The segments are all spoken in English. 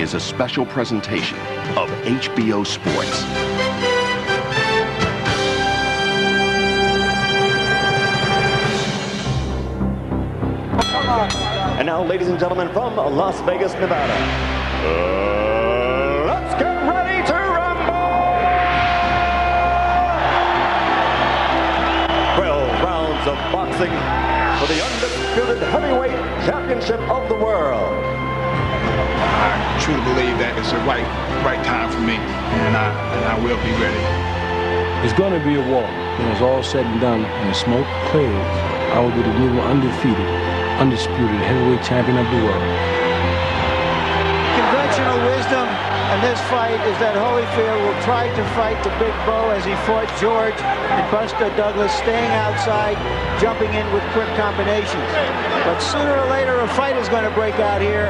is a special presentation of HBO Sports. And now, ladies and gentlemen, from Las Vegas, Nevada, let's get ready to rumble! 12 rounds of boxing for the undisputed heavyweight championship of the world. I truly believe that it's the right time for me, and I will be ready. It's going to be a war. When it's all said and done and the smoke clears, I will be the new undefeated, undisputed heavyweight champion of the world. Conventional wisdom in this fight is that Holyfield will try to fight the big Bowe as he fought George and Buster Douglas, staying outside, jumping in with quick combinations. But sooner or later, a fight is going to break out here.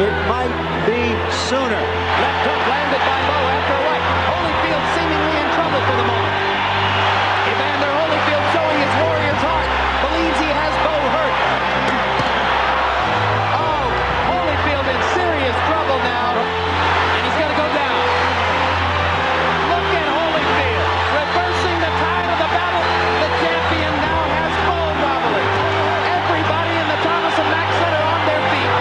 It might be sooner. Left hook landed by Bowe after a right. Holyfield seemingly in trouble for the moment. Evander Holyfield, showing his warrior's heart, believes he has Bowe hurt. Oh, Holyfield in serious trouble now, and he's going to go down. Look at Holyfield, reversing the tide of the battle. The champion now has Bowe wobbling. Everybody in the Thomas and Mack Center on their feet.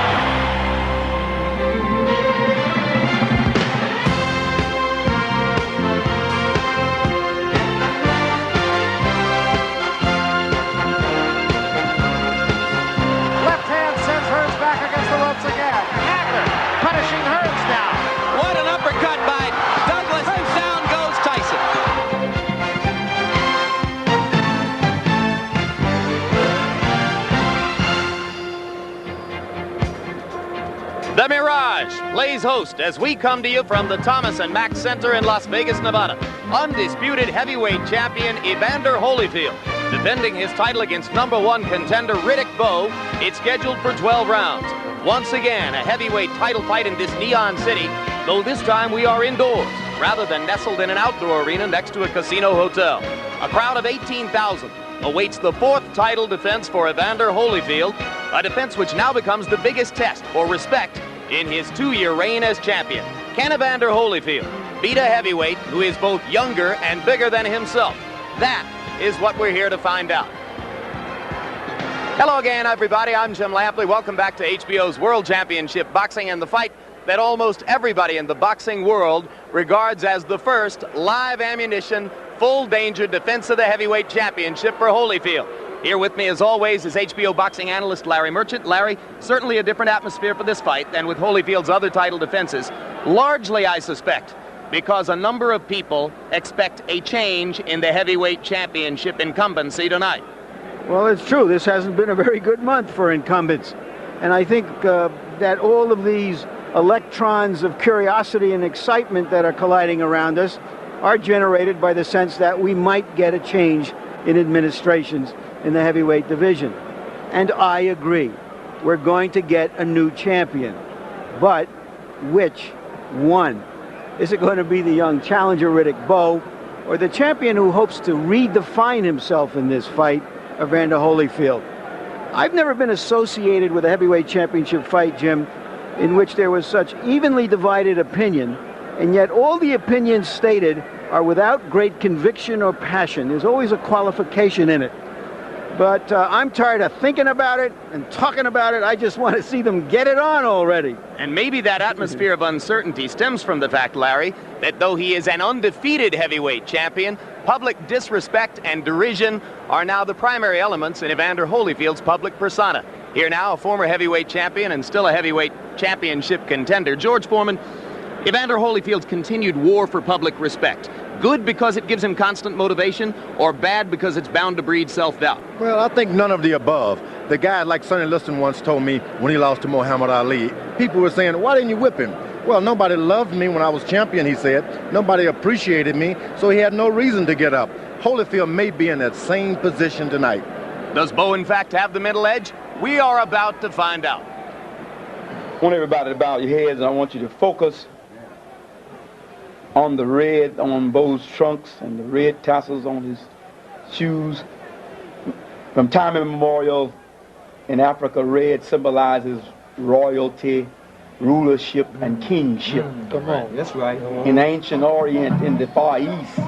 Left hand sends Hearns back against the ropes again. Evander punishing Hearns now. What an uppercut by Douglas, and down goes Tyson. The Mirage plays host as we come to you from the Thomas and Mack Center in Las Vegas, Nevada. Undisputed heavyweight champion Evander Holyfield, defending his title against #1 contender Riddick Bowe. It's scheduled for 12 rounds. Once again, a heavyweight title fight in this neon city, though this time we are indoors, rather than nestled in an outdoor arena next to a casino hotel. A crowd of 18,000 awaits the 4th title defense for Evander Holyfield, a defense which now becomes the biggest test for respect in his 2-year reign as champion. Can Evander Holyfield beat a heavyweight who is both younger and bigger than himself? That is what we're here to find out. Hello again, everybody. I'm Jim Lampley. Welcome back to HBO's World Championship Boxing, and the fight that almost everybody in the boxing world regards as the first live ammunition, full danger defense of the heavyweight championship for Holyfield. Here with me, as always, is HBO boxing analyst Larry Merchant. Larry, certainly a different atmosphere for this fight than with Holyfield's other title defenses. Largely, I suspect, because a number of people expect a change in the heavyweight championship incumbency tonight. Well, it's true. This hasn't been a very good month for incumbents. And I think that all of these electrons of curiosity and excitement that are colliding around us are generated by the sense that we might get a change in administrations in the heavyweight division. And I agree. We're going to get a new champion. But which one? Is it going to be the young challenger Riddick Bowe, or the champion who hopes to redefine himself in this fight, Evander Holyfield? I've never been associated with a heavyweight championship fight, Jim, in which there was such evenly divided opinion, and yet all the opinions stated are without great conviction or passion. There's always a qualification in it. But I'm tired of thinking about it and talking about it. I just want to see them get it on already. And maybe that atmosphere of uncertainty stems from the fact, Larry, that though he is an undefeated heavyweight champion, public disrespect and derision are now the primary elements in Evander Holyfield's public persona. Here now, a former heavyweight champion and still a heavyweight championship contender, George Foreman. Evander Holyfield's continued war for public respect. Good because it gives him constant motivation, or bad because it's bound to breed self-doubt? Well, I think none of the above. The guy like Sonny Liston once told me when he lost to Muhammad Ali, people were saying, why didn't you whip him? Well, nobody loved me when I was champion, he said. Nobody appreciated me, so he had no reason to get up. Holyfield may be in that same position tonight. Does Bowe, in fact, have the middle edge? We are about to find out. I want everybody to bow your heads, and I want you to focus on the red on Bowe's trunks and the red tassels on his shoes. From time immemorial in Africa, red symbolizes royalty, rulership and kingship. Come on, that's right. In the ancient Orient, in the Far East,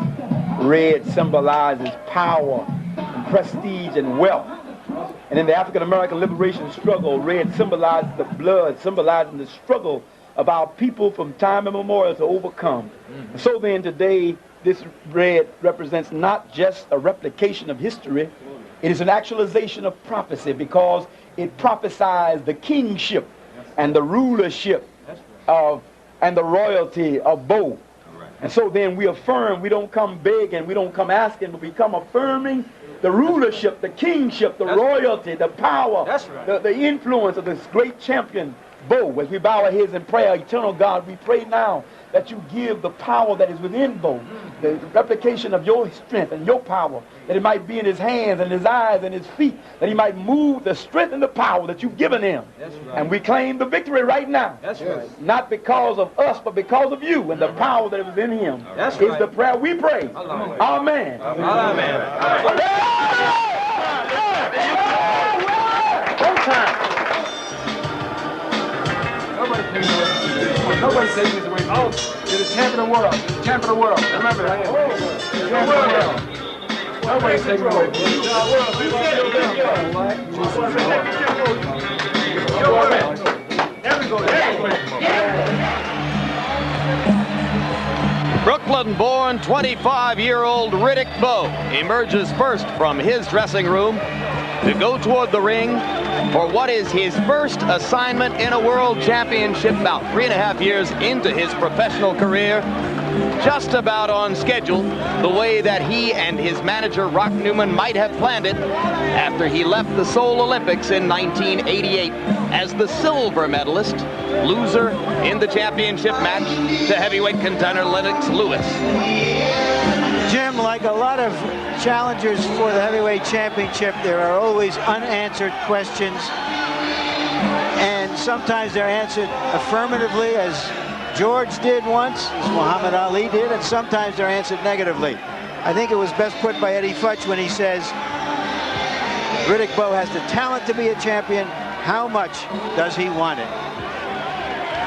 red symbolizes power and prestige and wealth. And in the African American liberation struggle, red symbolizes the blood, symbolizing the struggle of our people from time immemorial to overcome. And so then today, this red represents not just a replication of history, it is an actualization of prophecy, because it prophesies the kingship and the rulership of and the royalty of Bowe. And so then we affirm, we don't come begging, we don't come asking, but we come affirming the rulership, the kingship, the royalty, the power, the influence of this great champion, Bowe. As we bow our heads in prayer, eternal God, we pray now that you give the power that is within Bowe, the replication of your strength and your power, that it might be in his hands and his eyes and his feet, that he might move the strength and the power that you've given him. And we claim the victory right now. Not because of us, but because of you and the power that is within him. Is the prayer we pray. Amen. One time. Nobody takes this away. Oh, you're the champion of the world. You're the champion of the world. Remember that. You're the champion of the world. Nobody takes it away. Brooklyn-born 25-year-old Riddick Bowe emerges first from his dressing room to go toward the ring for what is his first assignment in a world championship bout. 3.5 years into his professional career, just about on schedule, the way that he and his manager Rock Newman might have planned it after he left the Seoul Olympics in 1988 as the silver medalist, loser in the championship match to heavyweight contender Lennox Lewis. Jim, like a lot of challengers for the heavyweight championship, there are always unanswered questions, and sometimes they're answered affirmatively, as George did once, as Muhammad Ali did, and sometimes they're answered negatively. I think it was best put by Eddie Futch when he says Riddick Bowe has the talent to be a champion. How much does he want it?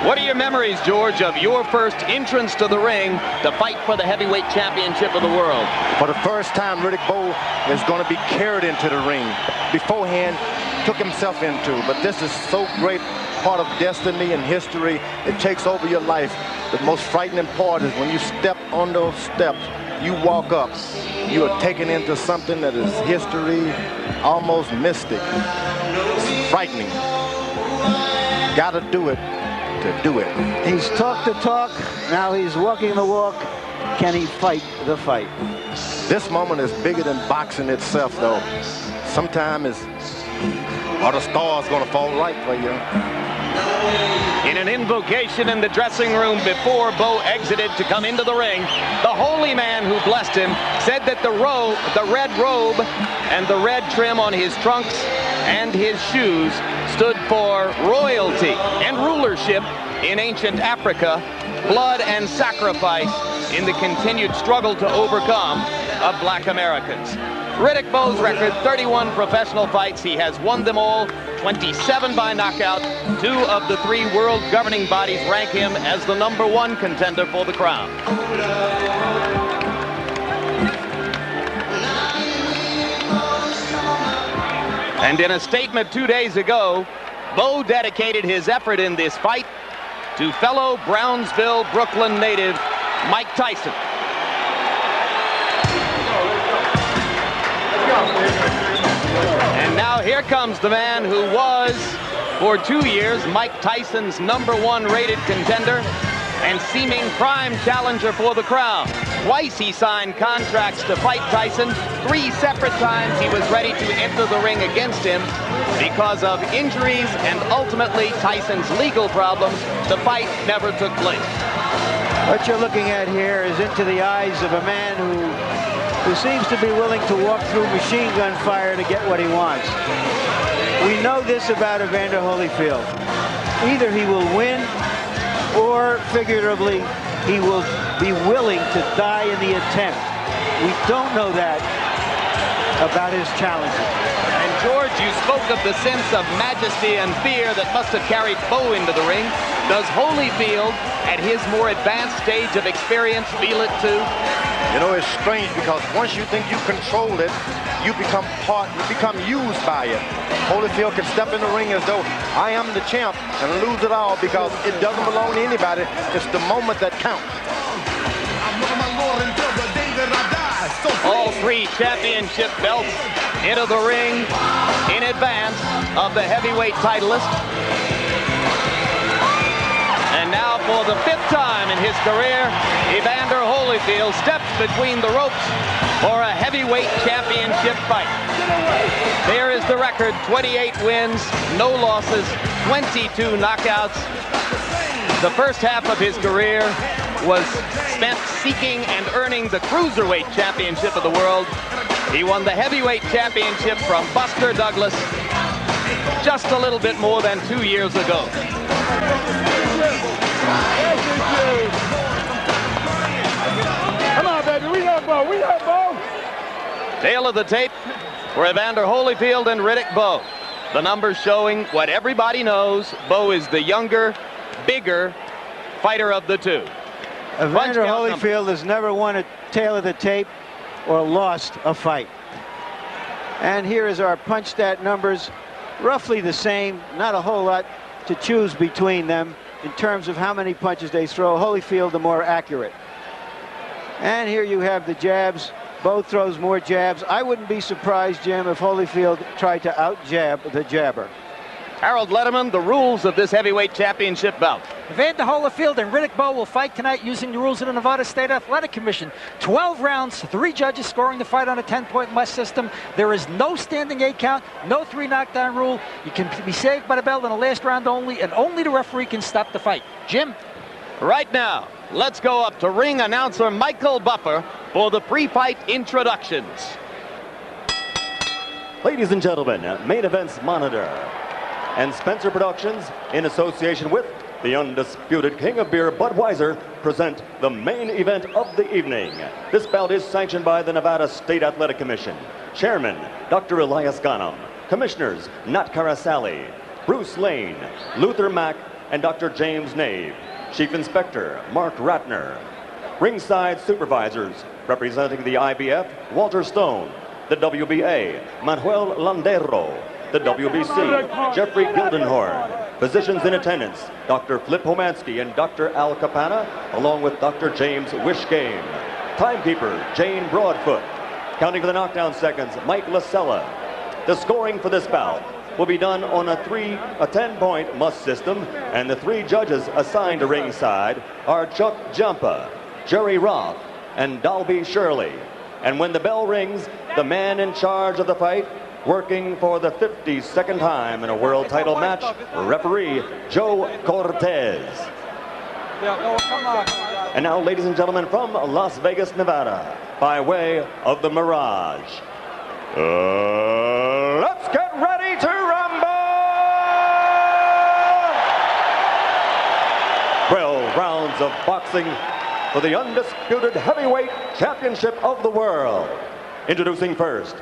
What are your memories, George, of your first entrance to the ring to fight for the heavyweight championship of the world? For the first time, Riddick Bowe is going to be carried into the ring. Beforehand, took himself into, but this is so great, part of destiny and history. It takes over your life. The most frightening part is when you step on those steps, you walk up, you are taken into something that is history, almost mystic. It's frightening. Gotta do it to do it. He's talked the talk, now he's walking the walk. Can he fight the fight? This moment is bigger than boxing itself, though. Sometimes are the stars gonna fall right for you? In an invocation in the dressing room before Bowe exited to come into the ring, the holy man who blessed him said that the red robe and the red trim on his trunks and his shoes stood for royalty and rulership in ancient Africa, blood and sacrifice in the continued struggle to overcome of black Americans. Riddick Bowe's record, 31 professional fights. He has won them all, 27 by knockout. 2 of the 3 world governing bodies rank him as the #1 contender for the crown. And in a statement 2 days ago, Bowe dedicated his effort in this fight to fellow Brownsville, Brooklyn native Mike Tyson. And now here comes the man who was, for 2 years, Mike Tyson's #1 rated contender and seeming prime challenger for the crown. Twice he signed contracts to fight Tyson. 3 separate times he was ready to enter the ring against him. Because of injuries and ultimately Tyson's legal problems, the fight never took place. What you're looking at here is into the eyes of a man who seems to be willing to walk through machine gun fire to get what he wants. We know this about Evander Holyfield. Either he will win, or figuratively, he will be willing to die in the attempt. We don't know that about his challenger. And George, you spoke of the sense of majesty and fear that must have carried Bowe into the ring. Does Holyfield, at his more advanced stage of experience, feel it too? You know, it's strange because once you think you control it, you become used by it. Holyfield can step in the ring as though I am the champ and lose it all because it doesn't belong to anybody. It's the moment that counts. All three championship belts into the ring in advance of the heavyweight titleist. And now for the 5th time in his career, Evander Holyfield steps between the ropes for a heavyweight championship fight. There is the record: 28 wins, no losses, 22 knockouts. The first half of his career was spent seeking and earning the Cruiserweight Championship of the world. He won the Heavyweight Championship from Buster Douglas just a little bit more than 2 years ago. Come on, baby. We have Bowe. We have Bowe. Tail of the tape for Evander Holyfield and Riddick Bowe. The numbers showing what everybody knows: Bowe is the younger, bigger fighter of the two. Evander Holyfield has never won a tail of the tape or lost a fight. And here is our punch stat numbers, roughly the same, not a whole lot to choose between them in terms of how many punches they throw. Holyfield the more accurate. And here you have the jabs. Bowe throws more jabs. I wouldn't be surprised, Jim, if Holyfield tried to out-jab the jabber. Harold Letterman, the rules of this heavyweight championship bout. Evander Holyfield and Riddick Bowe will fight tonight using the rules of the Nevada State Athletic Commission. 12 rounds, 3 judges scoring the fight on a 10-point must system. There is no standing 8 count, no 3 knockdown rule. You can be saved by the bell in the last round only, and only the referee can stop the fight. Jim? Right now, let's go up to ring announcer Michael Buffer for the pre-fight introductions. Ladies and gentlemen, Main Events Monitor and Spencer Productions, in association with the undisputed King of Beer, Budweiser, present the main event of the evening. This bout is sanctioned by the Nevada State Athletic Commission. Chairman, Dr. Elias Ghanem. Commissioners, Nat Karasali, Bruce Lane, Luther Mack, and Dr. James Nave. Chief Inspector, Mark Ratner. Ringside Supervisors, representing the IBF, Walter Stone. The WBA, Manuel Landero. The WBC, Jeffrey Gildenhorn. Physicians in attendance, Dr. Flip Homansky and Dr. Al Capana, along with Dr. James Wishgame. Timekeeper, Jane Broadfoot. Counting for the knockdown seconds, Mike Lasella. The scoring for this bout will be done on a 10-point must system, and the 3 judges assigned to ringside are Chuck Jampa, Jerry Roth, and Dalby Shirley. And when the bell rings, the man in charge of the fight, working for the 52nd time in a world title match, referee Joe Cortez. And now, ladies and gentlemen, from Las Vegas, Nevada, by way of the Mirage, let's get ready to rumble! 12 rounds of boxing for the undisputed heavyweight championship of the world. Introducing first,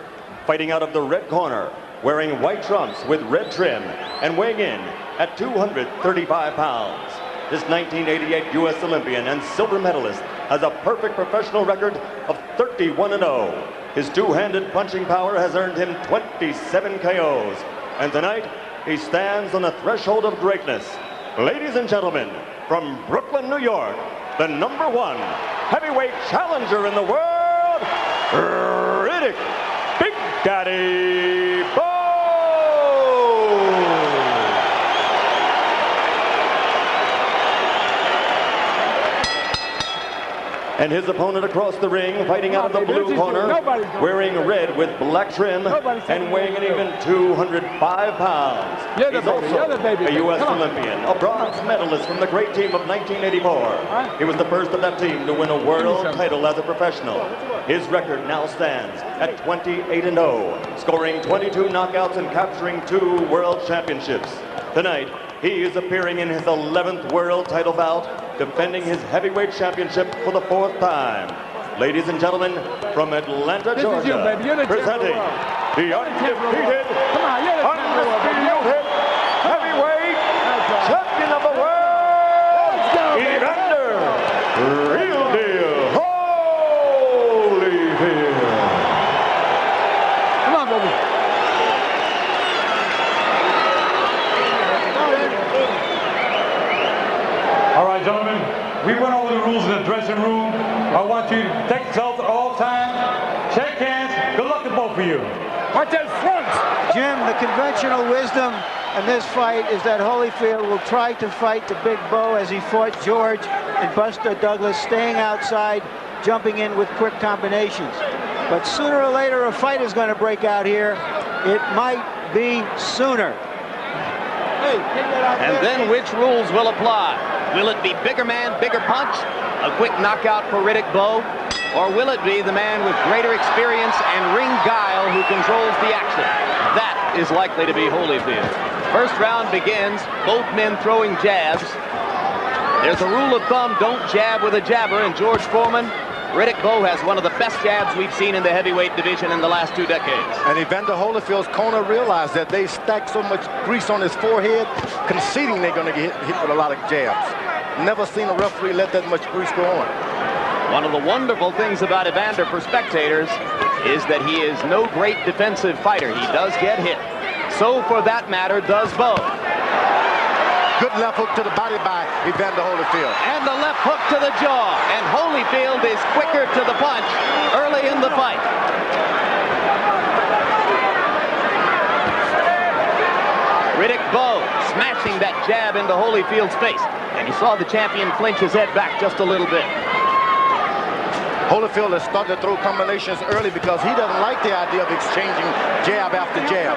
fighting out of the red corner, wearing white trunks with red trim, and weighing in at 235 pounds. This 1988 U.S. Olympian and silver medalist has a perfect professional record of 31-0. His two-handed punching power has earned him 27 KOs. And tonight, he stands on the threshold of greatness. Ladies and gentlemen, from Brooklyn, New York, the #1 heavyweight challenger in the world, Riddick Big Daddy Bowe! And his opponent across the ring, fighting out of the blue corner, wearing red with black trim and weighing an even 205 pounds. He's also a U.S. Olympian, a bronze medalist from the great team of 1984. He was the first of that team to win a world title as a professional. His record now stands at 28-0, scoring 22 knockouts and capturing 2 world championships. Tonight, he is appearing in his 11th world title bout, defending his heavyweight championship for the 4th time. Ladies and gentlemen, from Atlanta, Georgia, presenting the undefeated heavyweight champion of the world, Evander, real deal, Holyfield. Come on, Bowe. All right, gentlemen, we went over the rules in the dressing room. I want you to take yourself at all times, shake hands. Good luck to both of you. Watch those fronts. Jim, the conventional wisdom in this fight is that Holyfield will try to fight the big Bowe as he fought George and Buster Douglas, staying outside, jumping in with quick combinations. But sooner or later, a fight is going to break out here. It might be sooner. Hey, take that out And there. then which rules will apply? Will it be bigger man, bigger punch, a quick knockout for Riddick Bowe? Or will it be the man with greater experience and ring guile who controls the action? That is likely to be Holyfield. First round begins, both men throwing jabs. There's a rule of thumb, don't jab with a jabber, and George Foreman, Riddick Bowe has one of the best jabs we've seen in the heavyweight division in the last 2 decades. And Evander Holyfield's corner realized that they stacked so much grease on his forehead, conceding they're going to get hit with a lot of jabs. Never seen a referee let that much grease go on. One of the wonderful things about Evander for spectators is that he is no great defensive fighter. He does get hit. So for that matter does Bowe. Good left hook to the body by Evander Holyfield. And the left hook to the jaw. And Holyfield is quicker to the punch early in the fight. Riddick Bowe smashing that jab into Holyfield's face. And you saw the champion flinch his head back just a little bit. Holyfield has started to throw combinations early because he doesn't like the idea of exchanging jab after jab.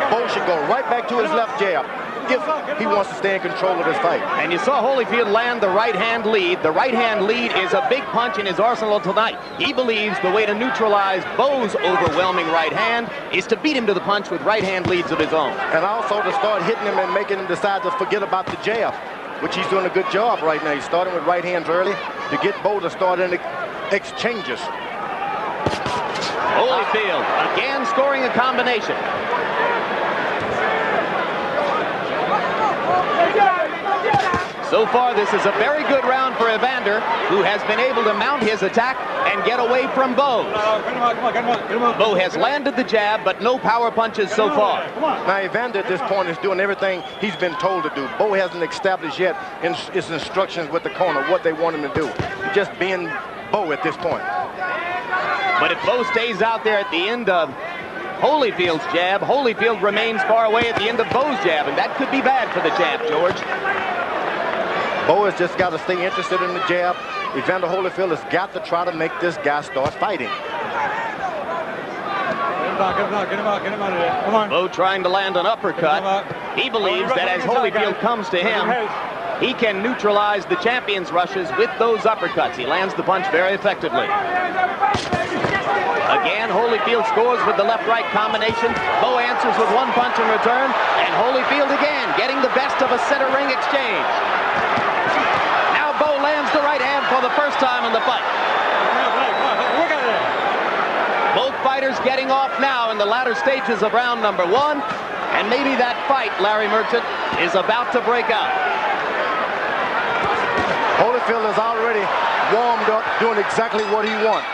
Bowe should go right back to his left jab if he wants to stay in control of this fight. And you saw Holyfield land the right-hand lead. The right-hand lead is a big punch in his arsenal tonight. He believes the way to neutralize Bowe's overwhelming right hand is to beat him to the punch with right-hand leads of his own. And also to start hitting him and making him decide to forget about the jab, which he's doing a good job right now. He's starting with right hands early to get Bowe to start in the exchanges. Holyfield again scoring a combination. So far, this is a very good round for Evander, who has been able to mount his attack and get away from Bowe. Bowe has landed the jab, but no power punches so far. Now, Evander at this point is doing everything he's been told to do. Bowe hasn't established yet in his instructions with the corner what they want him to do. He's just being Bowe at this point. But if Bowe stays out there at the end of Holyfield's jab, Holyfield remains far away at the end of Bowe's jab, and that could be bad for the champ, George. Bowe has just got to stay interested in the jab. Evander Holyfield has got to try to make this guy start fighting. Get him out of there. Come on. Bowe trying to land an uppercut. He believes that as Holyfield comes to him, he can neutralize the champion's rushes with those uppercuts. He lands the punch very effectively. Again, Holyfield scores with the left-right combination. Bowe answers with one punch in return. And Holyfield again getting the best of a center ring exchange. Now Bowe lands the right hand for the first time in the fight. Both fighters getting off now in the latter stages of round number 1. And maybe that fight, Larry Merchant, is about to break out. Holyfield is already warmed up, doing exactly what he wants.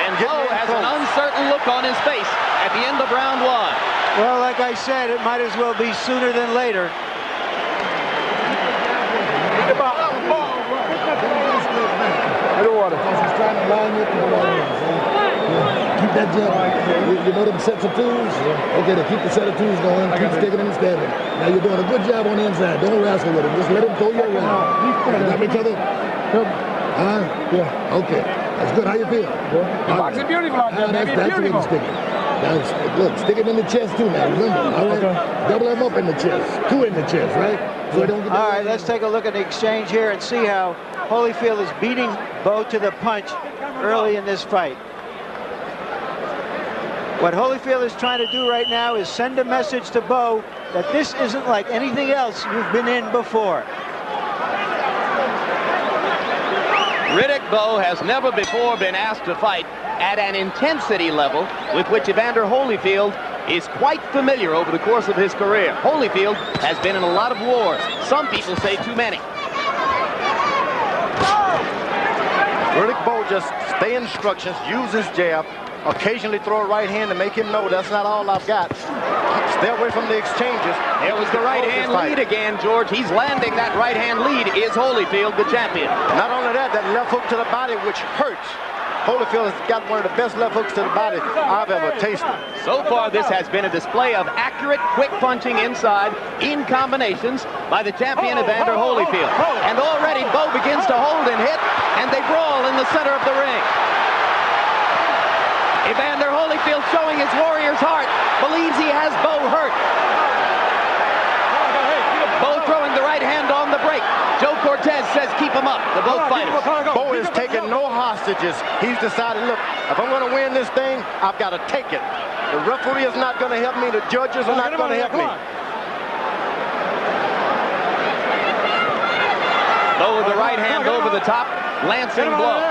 And Bowe has an uncertain look on his face at the end of round 1. Well, like I said, it might as well be sooner than later. Keep that jab. You know them sets of twos? Okay, to keep the set of twos going, keep sticking and stabbing. Now you're doing a good job on the inside. Don't wrestle with him. Just let him throw you around. You got each other? Yeah. Okay. That's good. How you feel? Boxing beautiful out there, baby. That's Beautiful. stick it. Now, look, stick it in the chest too now. Remember, all right? Double him up in the chest. 2 in the chest, right? So don't get All right, let's take a look at the exchange here and see how Holyfield is beating Bowe to the punch early in this fight. What Holyfield is trying to do right now is send a message to Bowe that this isn't like anything else you've been in before. Riddick Bowe has never before been asked to fight at an intensity level with which Evander Holyfield is quite familiar over the course of his career. Holyfield has been in a lot of wars. Some people say too many. Riddick Bowe just stay instructions, use his jab, occasionally throw a right hand to make him know that's not all I've got. Stay away from the exchanges. There was the right hand lead again, George. He's landing that right hand lead. Is Holyfield the champion? Not only that, that left hook to the body, which hurts. Holyfield has got one of the best left hooks to the body I've ever tasted. So far, this has been a display of accurate, quick punching inside in combinations by the champion Evander Holyfield. And already Bowe begins to hold and hit, and they brawl in the center of the ring. Evander Holyfield, showing his warrior's heart, believes he has Bowe hurt. Bowe throwing the right hand on the break. Joe Cortez says keep him up, the both fighters. Bowe is taking no hostages. He's decided, look, if I'm going to win this thing, I've got to take it. The referee is not going to help me. The judges are not going to help me. Bowe with the right hand over the top, lancing blow.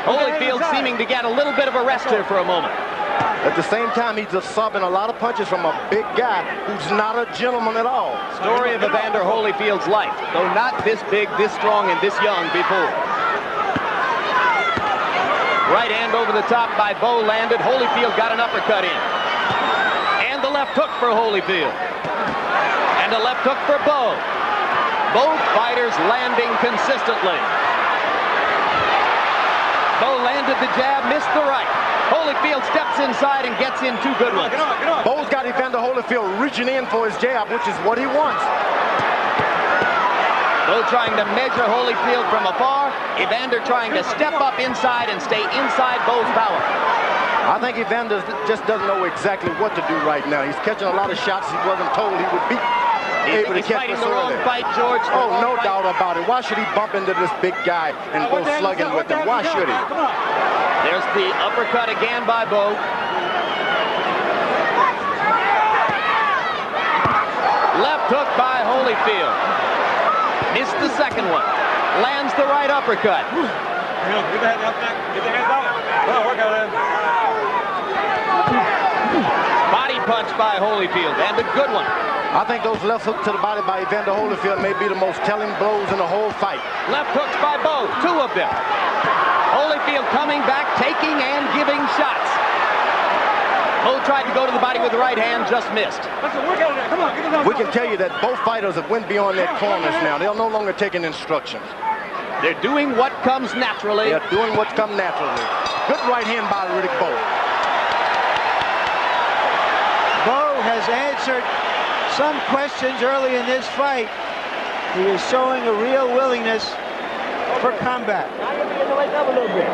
Holyfield seeming to get a little bit of a rest here for a moment. At the same time, he's absorbing a lot of punches from a big guy who's not a gentleman at all. Story of Evander Holyfield's life, though not this big, this strong, and this young before. Right hand over the top by Bowe landed. Holyfield got an uppercut in. And the left hook for Holyfield. And a left hook for Bowe. Both fighters landing consistently. Bowe landed the jab, missed the right. Holyfield steps inside and gets in two good ones. Bowe's got Evander Holyfield reaching in for his jab, which is what he wants. Bowe trying to measure Holyfield from afar. Evander trying to step up inside and stay inside Bowe's power. I think Evander just doesn't know exactly what to do right now. He's catching a lot of shots he wasn't told he would be able to catch fighting the wrong fight, George. Oh, no doubt about it. Why should he bump into this big guy and go slugging with him? Why should he? There's the uppercut again by Bowe. Left hook by Holyfield. Missed the second one. Lands the right uppercut. Get the head back. Get the head down. Work out it. Body punch by Holyfield, and a good one. I think those left hooks to the body by Evander Holyfield may be the most telling blows in the whole fight. Left hooks by Bowe, two of them. Holyfield coming back, taking and giving shots. Bowe tried to go to the body with the right hand, just missed. We can tell you that both fighters have went beyond their corners now. They're no longer taking instructions. They're doing what comes naturally. They're doing what comes naturally. Good right hand by Riddick Bowe. Bowe has answered some questions early in this fight. He is showing a real willingness for combat. Now you're beginning to wake up a little bit.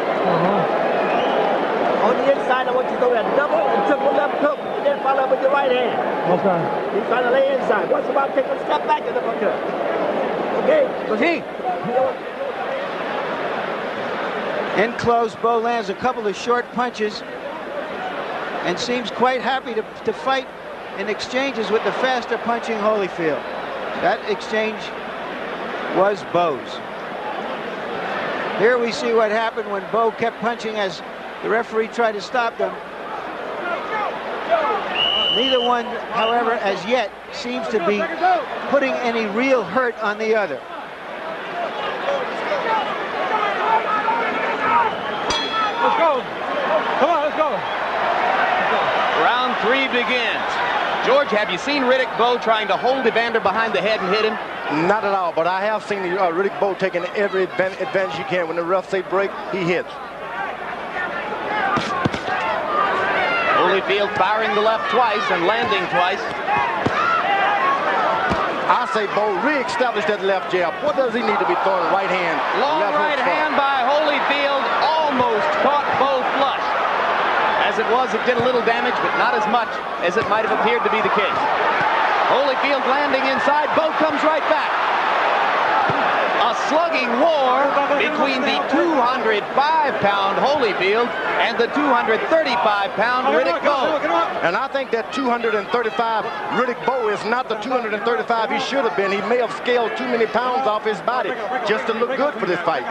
On the inside, I want you to throw that double and triple left hook, and then follow up with your right hand. Okay. He's trying to lay inside. Once about take a step back and uppercut. Okay? Proceed. In close, Bowe lands a couple of short punches and seems quite happy to fight in exchanges with the faster punching Holyfield. That exchange was Bowe's. Here we see what happened when Bowe kept punching as the referee tried to stop them. Neither one, however, as yet seems to be putting any real hurt on the other. Let's go. Come on, let's go. Round three begins. George, have you seen Riddick Bowe trying to hold Evander behind the head and hit him? Not at all, but I have seen Riddick Bowe taking every advantage he can. When the refs say break, he hits. Holyfield firing the left twice and landing twice. I say Bowe re-established that left jab. What does he need to be throwing right hand? Long right hand by Holyfield almost caught Bowe flush. As it was, it did a little damage, but not as much as it might have appeared to be the case. Holyfield landing inside. Bowe comes right back. A slugging war between the 205-pound Holyfield and the 235-pound Riddick Bowe. And I think that 235 Riddick Bowe is not the 235 he should have been. He may have scaled too many pounds off his body just to look good for this fight.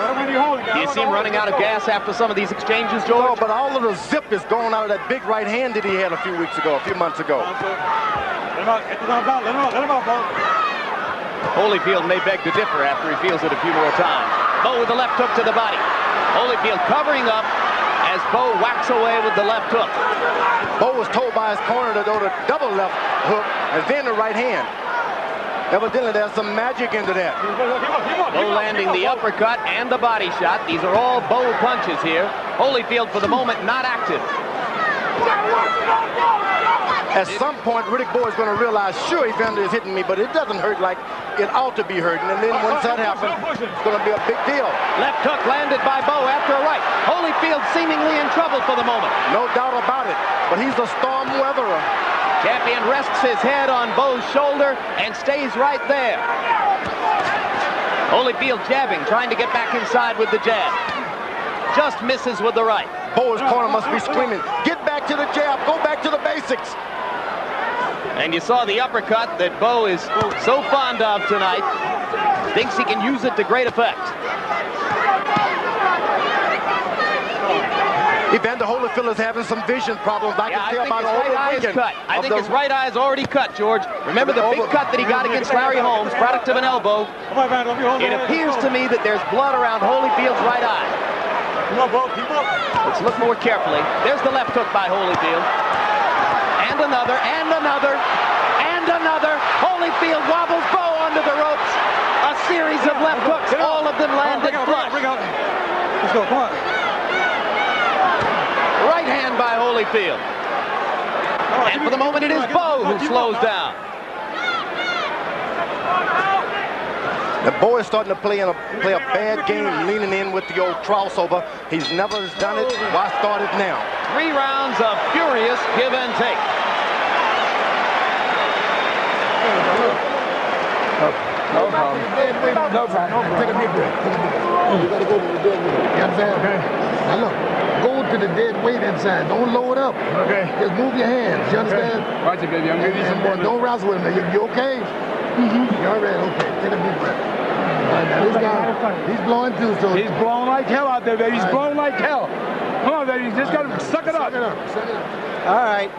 Do you see him running out of gas after some of these exchanges, George? Oh, but all of the zip is going out of that big right hand that he had a few months ago. Holyfield may beg to differ after he feels it a few more times. Bowe with the left hook to the body. Holyfield covering up as Bowe whacks away with the left hook. Bowe was told by his corner to go to double left hook and then the right hand. Evidently, there's some magic into that. Bowe landing the uppercut and the body shot. These are all Bowe punches here. Holyfield, for the moment, not active. At some point, Riddick Bowe is going to realize, sure, Evander is hitting me, but it doesn't hurt like it ought to be hurting. And then once that happens, it's going to be a big deal. Left hook landed by Bowe after a right. Holyfield seemingly in trouble for the moment. No doubt about it, but he's a storm weatherer. Champion rests his head on Bowe's shoulder and stays right there. Holyfield jabbing, trying to get back inside with the jab. Just misses with the right. Bowe's corner must be screaming, get back to the jab, go back to the basics. And you saw the uppercut that Bowe is so fond of tonight. Thinks he can use it to great effect. Evander Holyfield is having some vision problems. I can tell by the overbreaking. I think his right eye is already cut, George. Remember the big cut that he got against Larry Holmes, product of an elbow. It appears to me that there's blood around Holyfield's right eye. Let's look more carefully. There's the left hook by Holyfield. And another, and another, and another. Holyfield wobbles Bowe under the ropes. A series of left hooks, all of them landed flush. Let's go, come on. Right hand by Holyfield. And for the moment, it is Bowe who slows down. The Bowe is starting to play a bad game, leaning in with the old crossover. He's never done it. Why start it now? 3 rounds of furious give and take. No problem. No problem. Take a deep breath. You got to go to the dead weight. You understand? Okay. Now look, go to the dead weight inside. Don't load up. Okay. Just move your hands. You understand? Okay. Watch it, baby. I'm giving you some more. Don't wrestle with me. You okay? Mm-hmm. You all right? Okay. Take a deep breath. All right, now this guy, he's blowing too, so. He's blowing like hell out there, baby. He's blowing like hell. Come on, baby. You just got to suck it up. Suck it up. Suck it up. All right.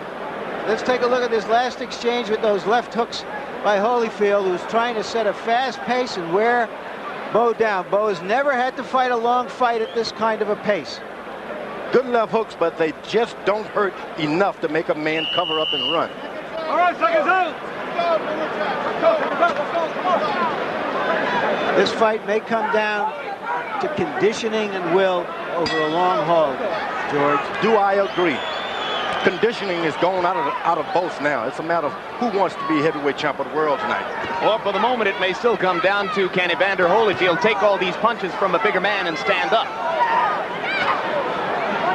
Let's take a look at this last exchange with those left hooks by Holyfield, who's trying to set a fast pace and wear Bowe down. Bowe has never had to fight a long fight at this kind of a pace. Good left hooks, but they just don't hurt enough to make a man cover up and run. All right, seconds out. This fight may come down to conditioning and will over a long haul, George. Do I agree? Conditioning is going out of both now. It's a matter of who wants to be heavyweight champ of the world tonight. Well, for the moment, it may still come down to can Evander Holyfield take all these punches from a bigger man and stand up.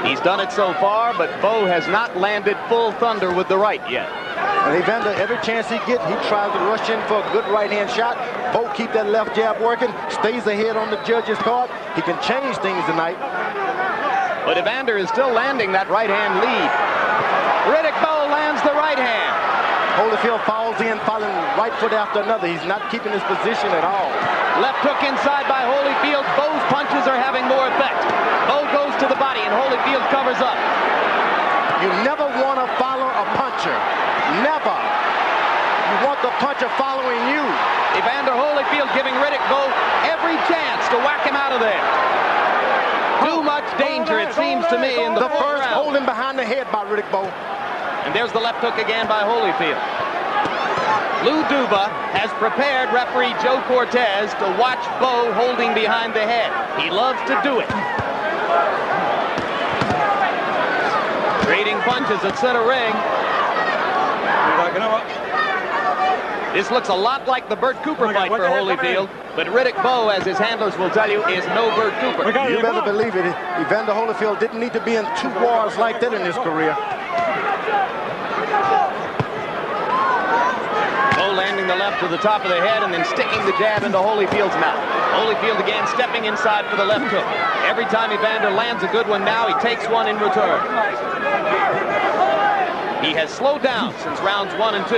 He's done it so far, but Bowe has not landed full thunder with the right yet. And Evander, every chance he gets, he tries to rush in for a good right-hand shot. Bowe keep that left jab working, stays ahead on the judge's card. He can change things tonight. But Evander is still landing that right-hand lead. Riddick Bowe lands the right hand. Holyfield falls in, following right foot after another. He's not keeping his position at all. Left hook inside by Holyfield. Bowe's punches are having more effect. Bowe goes to the body and Holyfield covers up. You never want to follow a puncher. Never. You want the puncher following you. Evander Holyfield giving Riddick Bowe every chance to whack him out of there. Too much danger, it seems to me, in the first round. holding behind the head by Riddick Bowe. And there's the left hook again by Holyfield. Lou Duba has prepared referee Joe Cortez to watch Bowe holding behind the head. He loves to do it. Trading punches at center ring. This looks a lot like the Burt Cooper fight for Holyfield, but Riddick Bowe, as his handlers will tell you, is no Burt Cooper. You better believe it. Evander Holyfield didn't need to be in 2 wars like that in his career. Bowe landing the left to the top of the head and then sticking the jab into Holyfield's mouth. Holyfield again stepping inside for the left hook. Every time Evander lands a good one now, he takes one in return. He has slowed down since rounds 1 and 2.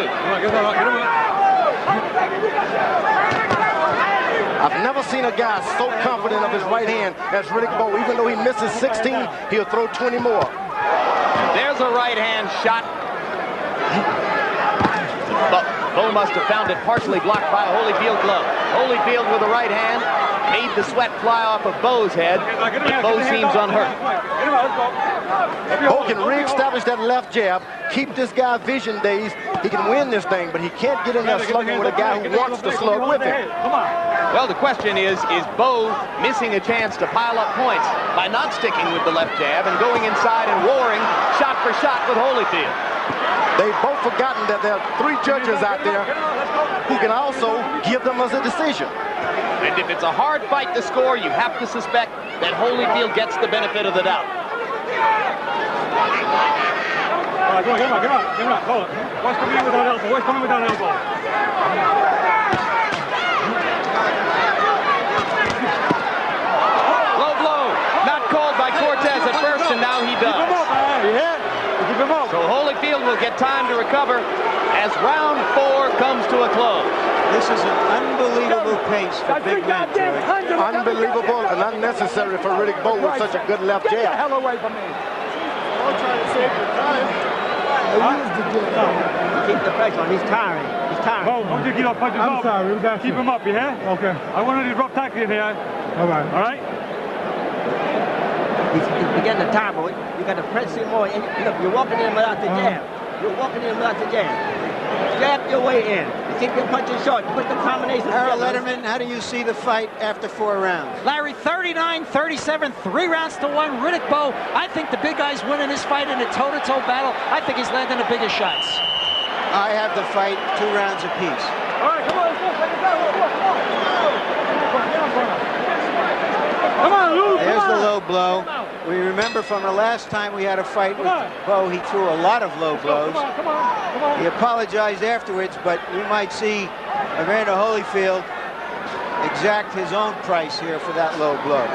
I've never seen a guy so confident of his right hand as Riddick Bowe. Even though he misses 16, he'll throw 20 more. There's a right hand shot. Bowe must have found it partially blocked by a Holyfield glove. Holyfield with a right hand. made the sweat fly off of Bowe's head, but Bowe seems unhurt. Bowe can reestablish that left jab, keep this guy vision dazed. He can win this thing, but he can't get in there slugging with a guy who wants to slug with him. Well, the question is Bowe missing a chance to pile up points by not sticking with the left jab and going inside and warring shot for shot with Holyfield? They've both forgotten that there are 3 judges out there who can also give them as a decision. And if it's a hard fight to score, you have to suspect that Holyfield gets the benefit of the doubt. All right, come on. Hold it. Watch coming in without elbow. Watch coming without elbow. Low blow. Not called by Cortez at first, and now he does. Keep him up. So Holyfield will get time to recover as round 4 comes to a close. This is an unbelievable pace for big men. Unbelievable and unnecessary for Riddick Bowe with such a good left jab. Get the hell away from me. I'm trying to save the time. Keep the pressure on. He's tiring. Bowe, don't you keep on punching him up. I'm sorry. Keep him up, you hear? Okay. I want these rough tackles in here. All right? He's beginning to tire, boy. You got to press him more. And look, you're walking in without the jab. Jab your way in. You keep your punches short. Put the combination. Harold Letterman, how do you see the fight after 4 rounds? Larry, 39-37, 3 rounds to 1. Riddick Bowe, I think the big guy's winning this fight in a toe-to-toe battle. I think he's landing the biggest shots. I have the fight 2 rounds apiece. All right, come on, let's go. Come on, Lou. There's the low blow. We remember from the last time we had a fight with Bowe, he threw a lot of low blows. Come on. He apologized afterwards, but we might see Evander Holyfield exact his own price here for that low blow.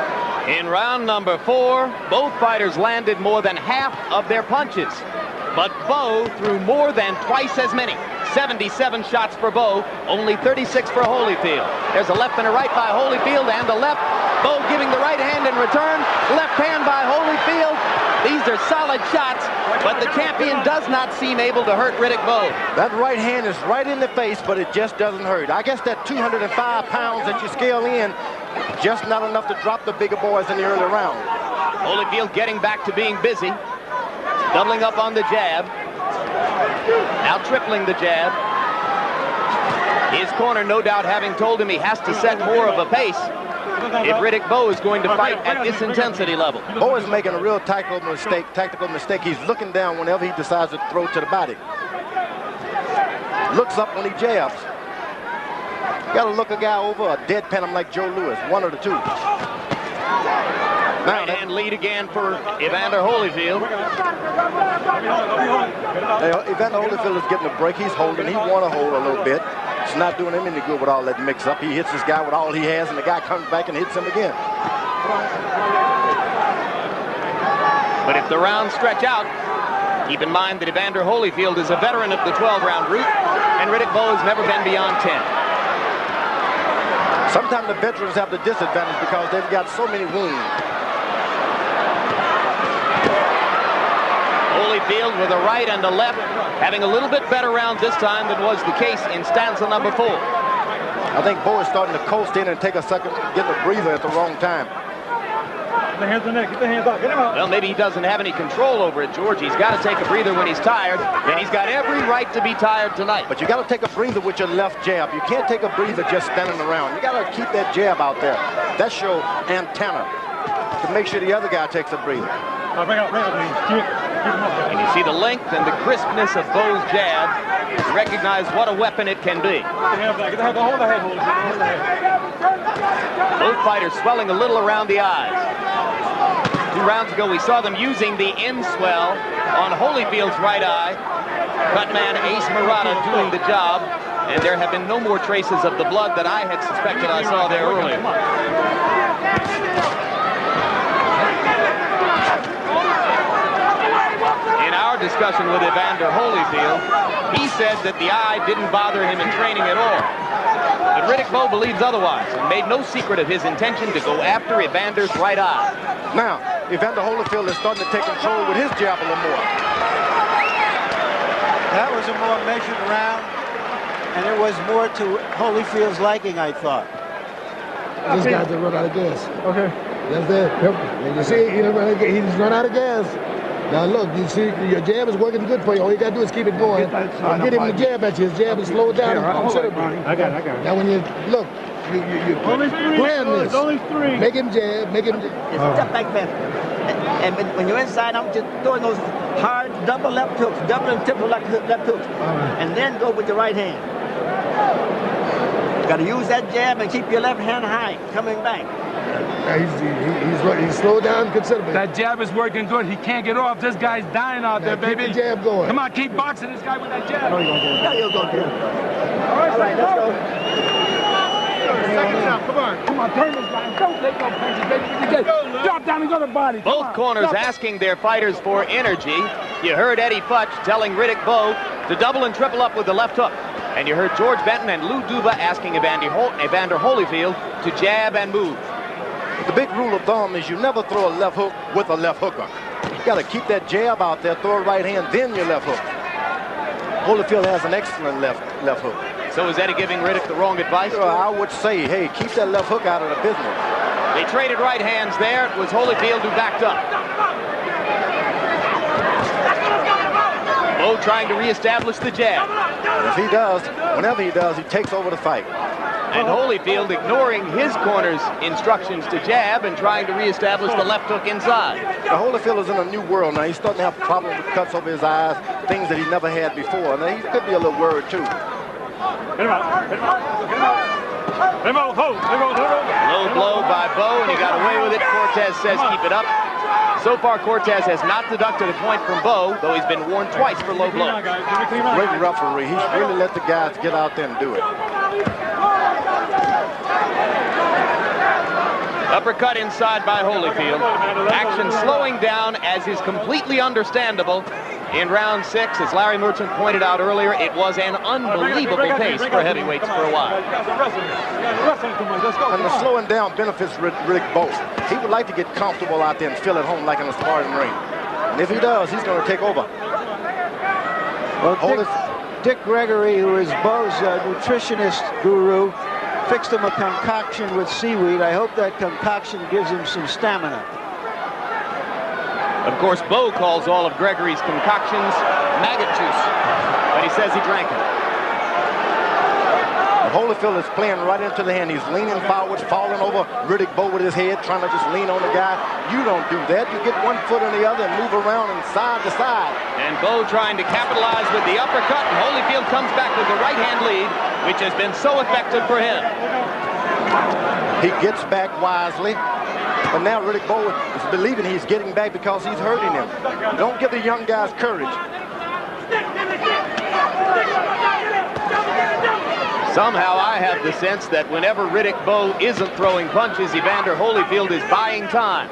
In round number 4, both fighters landed more than half of their punches. But Bowe threw more than twice as many. 77 shots for Bowe, only 36 for Holyfield. There's a left and a right by Holyfield and a left. Bowe giving the right hand in return. Left hand by Holyfield. These are solid shots, but the champion does not seem able to hurt Riddick Bowe. That right hand is right in the face, but it just doesn't hurt. I guess that 205 pounds that you scale in, just not enough to drop the bigger boys in the early round. Holyfield getting back to being busy. Doubling up on the jab. Now tripling the jab. His corner no doubt having told him he has to set more of a pace if Riddick Bowe is going to fight at this intensity level. Bowe is making a real tactical mistake. He's looking down whenever he decides to throw to the body. Looks up when he jabs. You got to look a guy over or deadpan him like Joe Louis, one of the two. Right hand lead again for Evander Holyfield. Evander Holyfield is getting a break. He's holding. He want to hold a little bit. It's not doing him any good with all that mix-up. He hits this guy with all he has, and the guy comes back and hits him again. But if the rounds stretch out, keep in mind that Evander Holyfield is a veteran of the 12-round route, and Riddick Bowe has never been beyond 10. Sometimes the veterans have the disadvantage because they've got so many wounds. Holyfield with a right and a left, having a little bit better round this time than was the case in stanza number 4. I think Bowe is starting to coast in and take a second, get a breather at the wrong time. Get the hands on the neck, get the hands up, get him out. Well, maybe he doesn't have any control over it, George. He's got to take a breather when he's tired, and he's got every right to be tired tonight. But you got to take a breather with your left jab. You can't take a breather just standing around. You got to keep that jab out there. That's your antenna to make sure the other guy takes a breather. Bring up, please. And you see the length and the crispness of Bowe's jab. You recognize what a weapon it can be. Hold the head. Both fighters swelling a little around the eyes. 2 rounds ago, we saw them using the M-swell on Holyfield's right eye. Cutman Ace Murata doing the job. And there have been no more traces of the blood that I had suspected I saw there earlier. In our discussion with Evander Holyfield, he said that the eye didn't bother him in training at all. But Riddick Bowe believes otherwise and made no secret of his intention to go after Evander's right eye. Now, Evander Holyfield is starting to take control with his jab a little more. That was a more measured round, and it was more to Holyfield's liking, I thought. This guy just run out of gas. Okay. That's it. You see, he just run out of gas. Now look, you see, your jab is working good for you. All you gotta do is keep it going. I'll get him the jab at you. His jab is slowed down considerably. I got it. Now when you look, you plan this. Only three. Make him jab. Make him. Just step back there. And when you're inside, I'm just throwing those hard double left hooks, double and triple left hooks, and then go with your right hand. Got to use that jab and keep your left hand high, coming back. He's slowed down considerably. That jab is working good. He can't get off. This guy's dying out there, baby. Keep the jab going. Come on, keep boxing this guy with that jab. Yeah, you'll go get it. All right, let's go. Come on, turn this guy. Don't take no punches, baby. Drop down and go to the body. Both corners asking their fighters for energy. You heard Eddie Futch telling Riddick Bowe to double and triple up with the left hook. And you heard George Benton and Lou Duva asking Evander Holyfield to jab and move. The big rule of thumb is you never throw a left hook with a left hooker. You got to keep that jab out there, throw a right hand, then your left hook. Holyfield has an excellent left hook. So is Eddie giving Riddick the wrong advice? I would say, hey, keep that left hook out of the business. They traded right hands there. It was Holyfield who backed up. Bowe trying to reestablish the jab. If he does, whenever he does, he takes over the fight. And Holyfield ignoring his corner's instructions to jab and trying to reestablish the left hook inside. Now, Holyfield is in a new world now. He's starting to have problems with cuts over his eyes, things that he never had before. Now, he could be a little worried, too. Low blow by Bowe, and he got away with it. Cortez says keep it up. So far, Cortez has not deducted a point from Bowe, though he's been warned twice for low blow. Great referee. He's really let the guys get out there and do it. Uppercut inside by Holyfield. Action slowing down, as is completely understandable. In round 6, as Larry Merchant pointed out earlier, it was an unbelievable pace for heavyweights for a while. And the slowing down benefits Riddick Bowe. He would like to get comfortable out there and feel at home like in a sparring ring. And if he does, he's going to take over. Well, Dick Gregory, who is Bowe's nutritionist guru, fixed him a concoction with seaweed. I hope that concoction gives him some stamina. Of course, Bowe calls all of Gregory's concoctions maggot juice, but he says he drank it. Holyfield is playing right into the hand. He's leaning forward, falling over Riddick Bowe with his head, trying to just lean on the guy. You don't do that. You get one foot on the other and move around and side to side. And Bowe trying to capitalize with the uppercut, and Holyfield comes back with the right-hand lead, which has been so effective for him. He gets back wisely. But now Riddick Bowe is believing he's getting back because he's hurting him. Don't give the young guys courage. Somehow I have the sense that whenever Riddick Bowe isn't throwing punches, Evander Holyfield is buying time.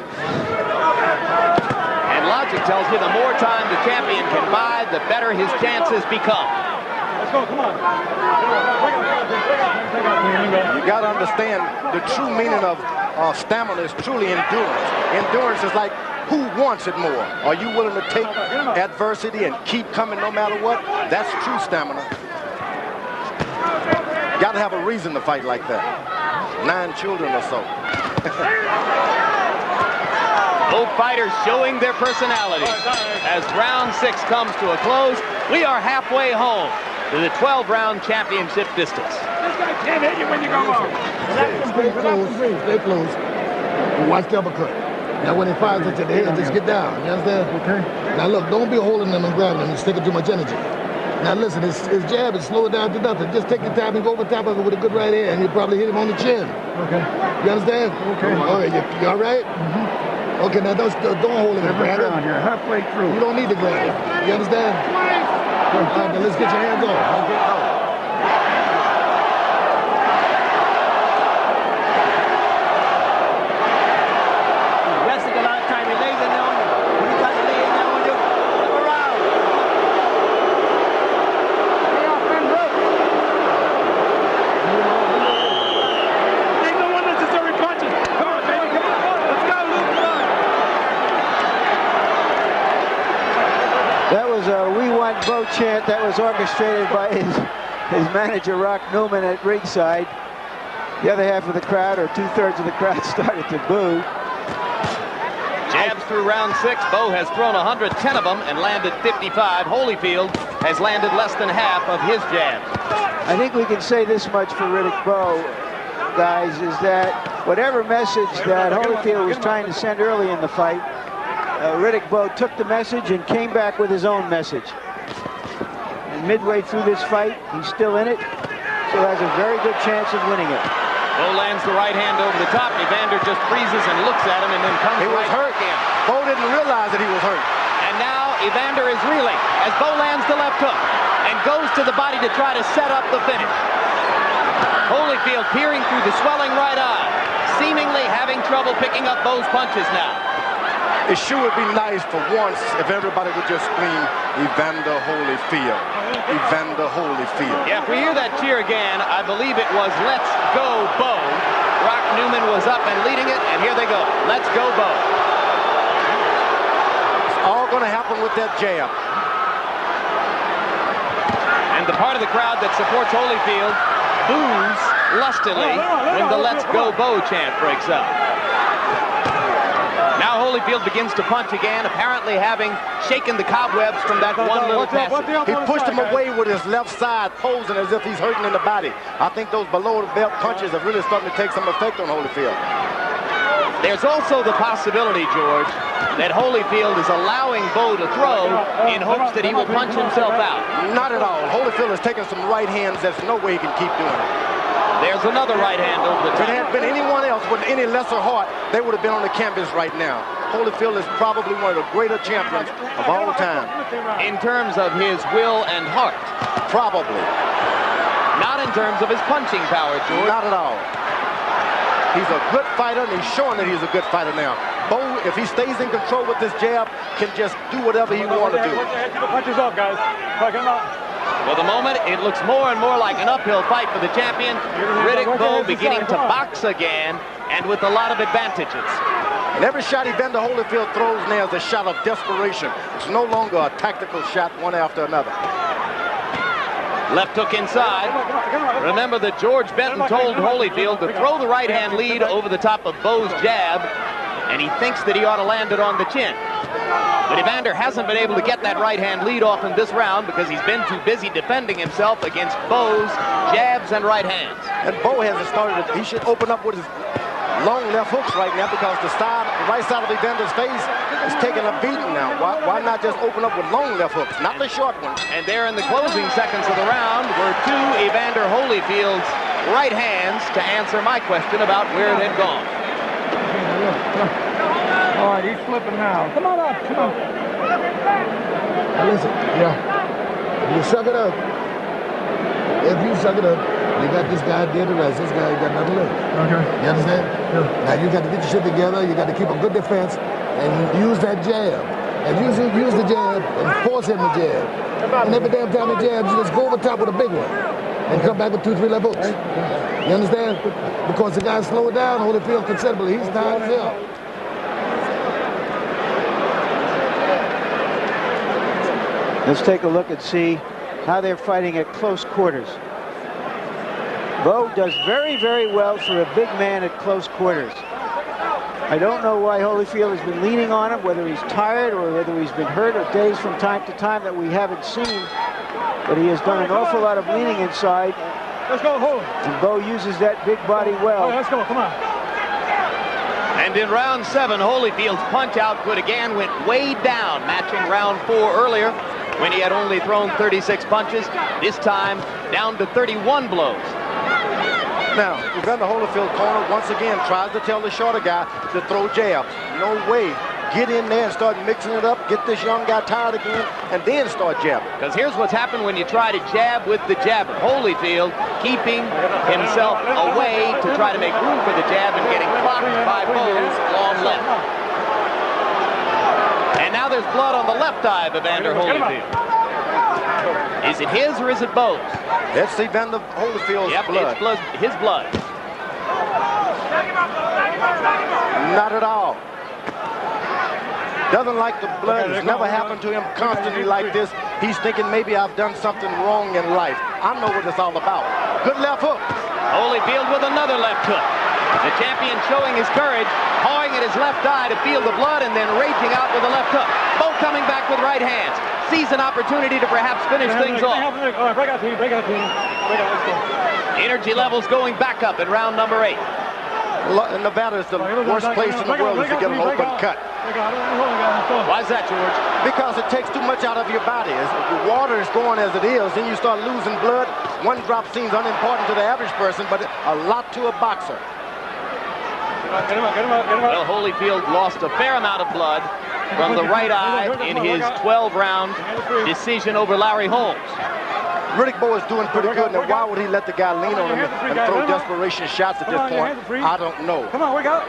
And logic tells you the more time the champion can buy, the better his chances become. Let's go, come on. You got to understand the true meaning of stamina is truly endurance. Endurance is like, who wants it more? Are you willing to take adversity and keep coming no matter what? That's true stamina. Got to have a reason to fight like that. 9 children or so. Both fighters showing their personality. As round 6 comes to a close, we are halfway home to the 12-round championship distance. This guy can't hit you when you go low. Stay close. Watch the uppercut. Now when he fires it to the head, just get down. You understand? Okay. Now look, don't be holding them and grabbing them and sticking too much energy. Now listen, his jab is slowed down to nothing. Just take your time and go over top of it with a good right hand. You'll probably hit him on the chin. Okay. You understand? Okay. All right, you all right? Mm-hmm. Okay, now don't hold him and grab him. You're halfway through. You don't need to grab him. You understand? All right, now let's get your hands off. Okay. Bowe chant that was orchestrated by his manager Rock Newman at ringside. The other half of the crowd, or 2/3 of the crowd, started to boo. Jabs through round 6. Bowe has thrown 110 of them and landed 55. Holyfield has landed less than half of his jabs. I think we can say this much for Riddick Bowe, guys, is that whatever message that Holyfield was trying to send early in the fight, Riddick Bowe took the message and came back with his own message. And midway through this fight, he's still in it, so has a very good chance of winning it. Bowe lands the right hand over the top. Evander just freezes and looks at him and then comes right back in. Bowe didn't realize that he was hurt. And now Evander is reeling as Bowe lands the left hook and goes to the body to try to set up the finish. Holyfield peering through the swelling right eye, seemingly having trouble picking up Bowe's punches now. It sure would be nice for once if everybody would just scream, Evander Holyfield. Evander Holyfield. Yeah, if we hear that cheer again, I believe it was Let's Go Bowe. Rock Newman was up and leading it, and here they go. Let's go Bowe. It's all going to happen with that jab. And the part of the crowd that supports Holyfield boos lustily when the Let's Go Bowe chant breaks out. Now Holyfield begins to punch again, apparently having shaken the cobwebs from that one little passage. He pushed him away with his left side, posing as if he's hurting in the body. I think those below-the-belt punches are really starting to take some effect on Holyfield. There's also the possibility, George, that Holyfield is allowing Bowe to throw in hopes that he will punch himself out. Not at all. Holyfield has taken some right hands. There's no way he can keep doing it. There's another right hand over the top. If it had been anyone else with any lesser heart, they would have been on the canvas right now. Holyfield is probably one of the greater champions of all time. In terms of his will and heart? Probably. Not in terms of his punching power, George. Not at all. He's a good fighter, and he's showing that he's a good fighter now. Bowe, if he stays in control with this jab, can just do whatever he wants to do. Punches off, guys. Fuck him up. For the moment, it looks more and more like an uphill fight for the champion. Riddick Bowe beginning to box again, and with a lot of advantages. And every shot Evander Holyfield throws now is a shot of desperation. It's no longer a tactical shot one after another. Left hook inside. Remember that George Benton told Holyfield to throw the right-hand lead over the top of Bowe's jab, and he thinks that he ought to land it on the chin. But Evander hasn't been able to get that right-hand lead off in this round because he's been too busy defending himself against Bowe's jabs and right hands. And Bowe hasn't started. He should open up with his long left hooks right now because the right side of Evander's face is taking a beating now. Why not just open up with long left hooks, not the short ones? And there in the closing seconds of the round were two Evander Holyfield's right hands to answer my question about where it had gone. All right, he's flipping now. Come on up, come on. Now listen, you suck it up. If you suck it up, you got this guy dead to rest. This guy got nothing left. Okay. You understand? Yeah. Now you got to get your shit together. You got to keep a good defense and use that jab. And use the jab and force him to jab. And every damn time he jabs, you just go over top with a big one and come back with 2-3 left hooks. You understand? Because the guy slowed down Holyfield considerably. He's tired as hell. Let's take a look and see how they're fighting at close quarters. Bowe does very, very well for a big man at close quarters. I don't know why Holyfield has been leaning on him, whether he's tired or whether he's been hurt or dazed from time to time that we haven't seen. But he has done an awful lot of leaning inside. Let's go, Holy. And Bowe uses that big body well. Right, let's go, come on. And in round 7, Holyfield's punch output again went way down, matching round 4 earlier when he had only thrown 36 punches. This time down to 31 blows. Now, Evander Holyfield corner once again tries to tell the shorter guy to throw jabs. No way. Get in there and start mixing it up. Get this young guy tired again, and then start jabbing. Because here's what's happened when you try to jab with the jabber. Holyfield keeping himself away to try to make room for the jab and getting blocked by Bowe's long left. And now there's blood on the left eye of Evander Holyfield. Is it his or is it Bowe's? That's Evander Holyfield's blood. It's his blood. Not at all. Doesn't like the blood. It's never happened to him constantly like this. He's thinking maybe I've done something wrong in life. I know what it's all about. Good left hook. Holyfield with another left hook. The champion showing his courage, pawing at his left eye to feel the blood and then raging out with a left hook. Bowe coming back with right hands. Sees an opportunity to perhaps finish things off. Break out, team. Break out, team. Break out, let's go. Energy levels going back up in round number 8. Nevada is the worst place in the world to get an open cut. Why is that, George? Because it takes too much out of your body. As the water is going as it is, then you start losing blood. One drop seems unimportant to the average person, but a lot to a boxer. Get him out. Well, Holyfield lost a fair amount of blood from the right eye in his 12-round decision over Larry Holmes. Riddick Bowe is doing pretty good. Now, why would he let the guy lean on him and throw desperation shots at this point? I don't know. Come on, wake up.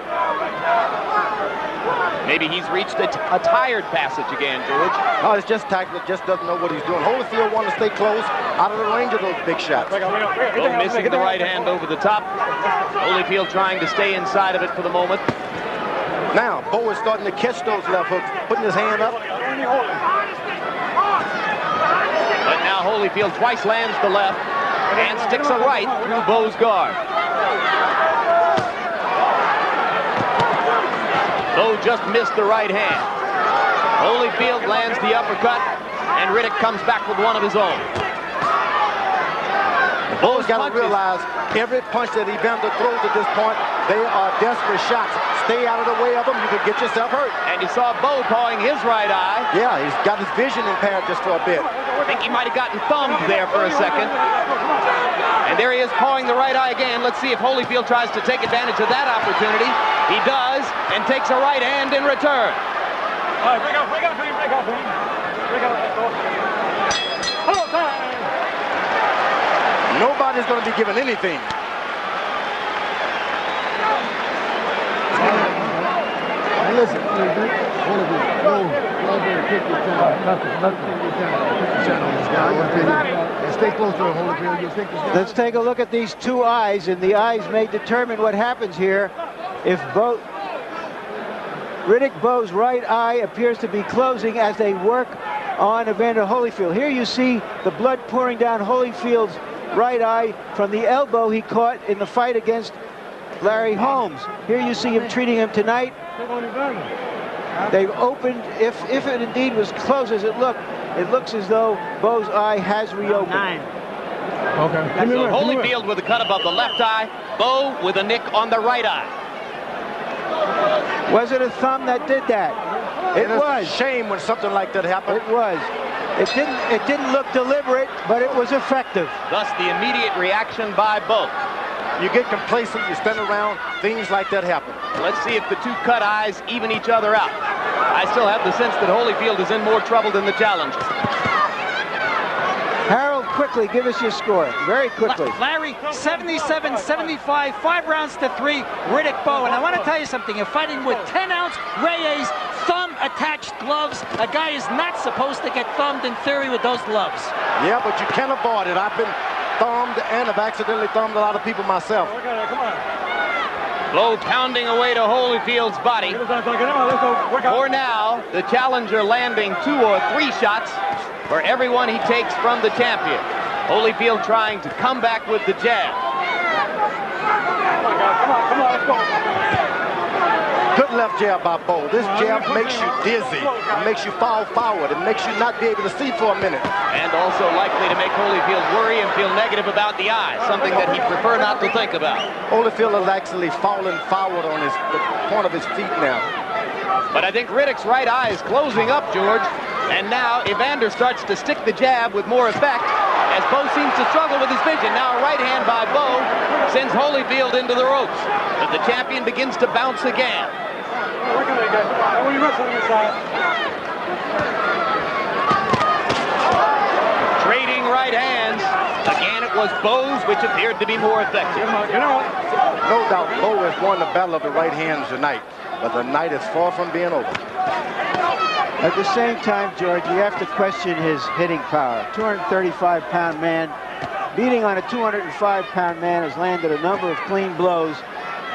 Maybe he's reached a tired passage again, George. No, it's just tactical. Just doesn't know what he's doing. Holyfield wants to stay close, out of the range of those big shots. Bowe missing the right hand over the top. Holyfield trying to stay inside of it for the moment. Now, Bowe is starting to catch those left hooks, putting his hand up. But now Holyfield twice lands the left and sticks a right through Bowe's guard. Bowe just missed the right hand. Holyfield lands the uppercut, and Riddick comes back with one of his own. Bowe's got to realize every punch that Evander throws at this point, they are desperate shots. Stay out of the way of them, you could get yourself hurt. And you saw Bowe pawing his right eye. Yeah, he's got his vision impaired just for a bit. I think he might have gotten thumbed there for a second. And there he is pawing the right eye again. Let's see if Holyfield tries to take advantage of that opportunity. He does, and takes a right hand in return. All right, break out, team. Break out, let's go. Hold time. Nobody's going to be given anything. Hey, listen, stay close to Holyfield. Let's take a look at these two eyes, and the eyes may determine what happens here. If Riddick Bowe's right eye appears to be closing as they work on Evander Holyfield. Here you see the blood pouring down Holyfield's right eye from the elbow he caught in the fight against Larry Holmes. Here you see him treating him tonight. They've opened, if it indeed was closed as it looks as though Bowe's eye has reopened. Okay. So Holyfield with a cut above the left eye, Bowe with a nick on the right eye. Was it a thumb that did that? It was. A shame when something like that happened. It was. It didn't look deliberate, but it was effective. Thus the immediate reaction by Bowe. You get complacent, you stand around, things like that happen. Let's see if the two cut eyes even each other out. I still have the sense that Holyfield is in more trouble than the challenger. Harold, quickly, give us your score. Very quickly. Larry, 77-75, 5 rounds to 3, Riddick Bowe. And I want to tell you something. You're fighting with 10-ounce Reyes thumb-attached gloves. A guy is not supposed to get thumbed in theory with those gloves. Yeah, but you can't avoid it. I've been thumbed and have accidentally thumbed a lot of people myself. Bowe pounding away to Holyfield's body. For now, the challenger landing 2 or 3 shots for every one he takes from the champion. Holyfield trying to come back with the jab. Come on, let's go. Good left jab by Bowe. This jab makes you dizzy. It makes you fall forward. It makes you not be able to see for a minute. And also likely to make Holyfield worry and feel negative about the eye, something that he'd prefer not to think about. Holyfield is actually falling forward on the point of his feet now. But I think Riddick's right eye is closing up, George. And now Evander starts to stick the jab with more effect as Bowe seems to struggle with his vision. Now a right hand by Bowe sends Holyfield into the ropes. But the champion begins to bounce again. Trading right hands. Again, it was Bowe's, which appeared to be more effective. No doubt Bowe has won the battle of the right hands tonight. But the night is far from being over. At the same time, George, you have to question his hitting power. 235-pound man, beating on a 205-pound man, has landed a number of clean blows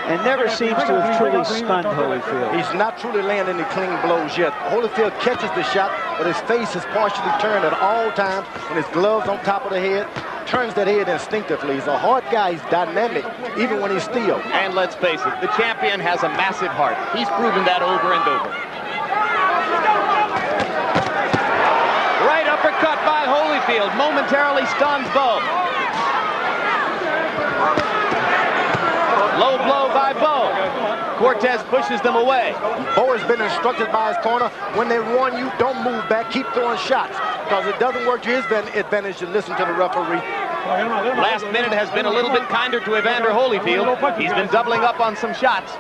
and never seems to have truly stunned Holyfield. He's not truly landing any clean blows yet. Holyfield catches the shot, but his face is partially turned at all times, and his gloves on top of the head. turns that head instinctively. He's a hard guy. He's dynamic, even when he's still. And let's face it, the champion has a massive heart. He's proven that over and over. Right uppercut by Holyfield momentarily stuns Bowe. Low blow by Bowe. Cortez pushes them away. Bowe has been instructed by his corner, when they warn you, don't move back, keep throwing shots. Because it doesn't work to his advantage to listen to the referee. Last minute has been a little bit kinder to Evander Holyfield. He's been doubling up on some shots.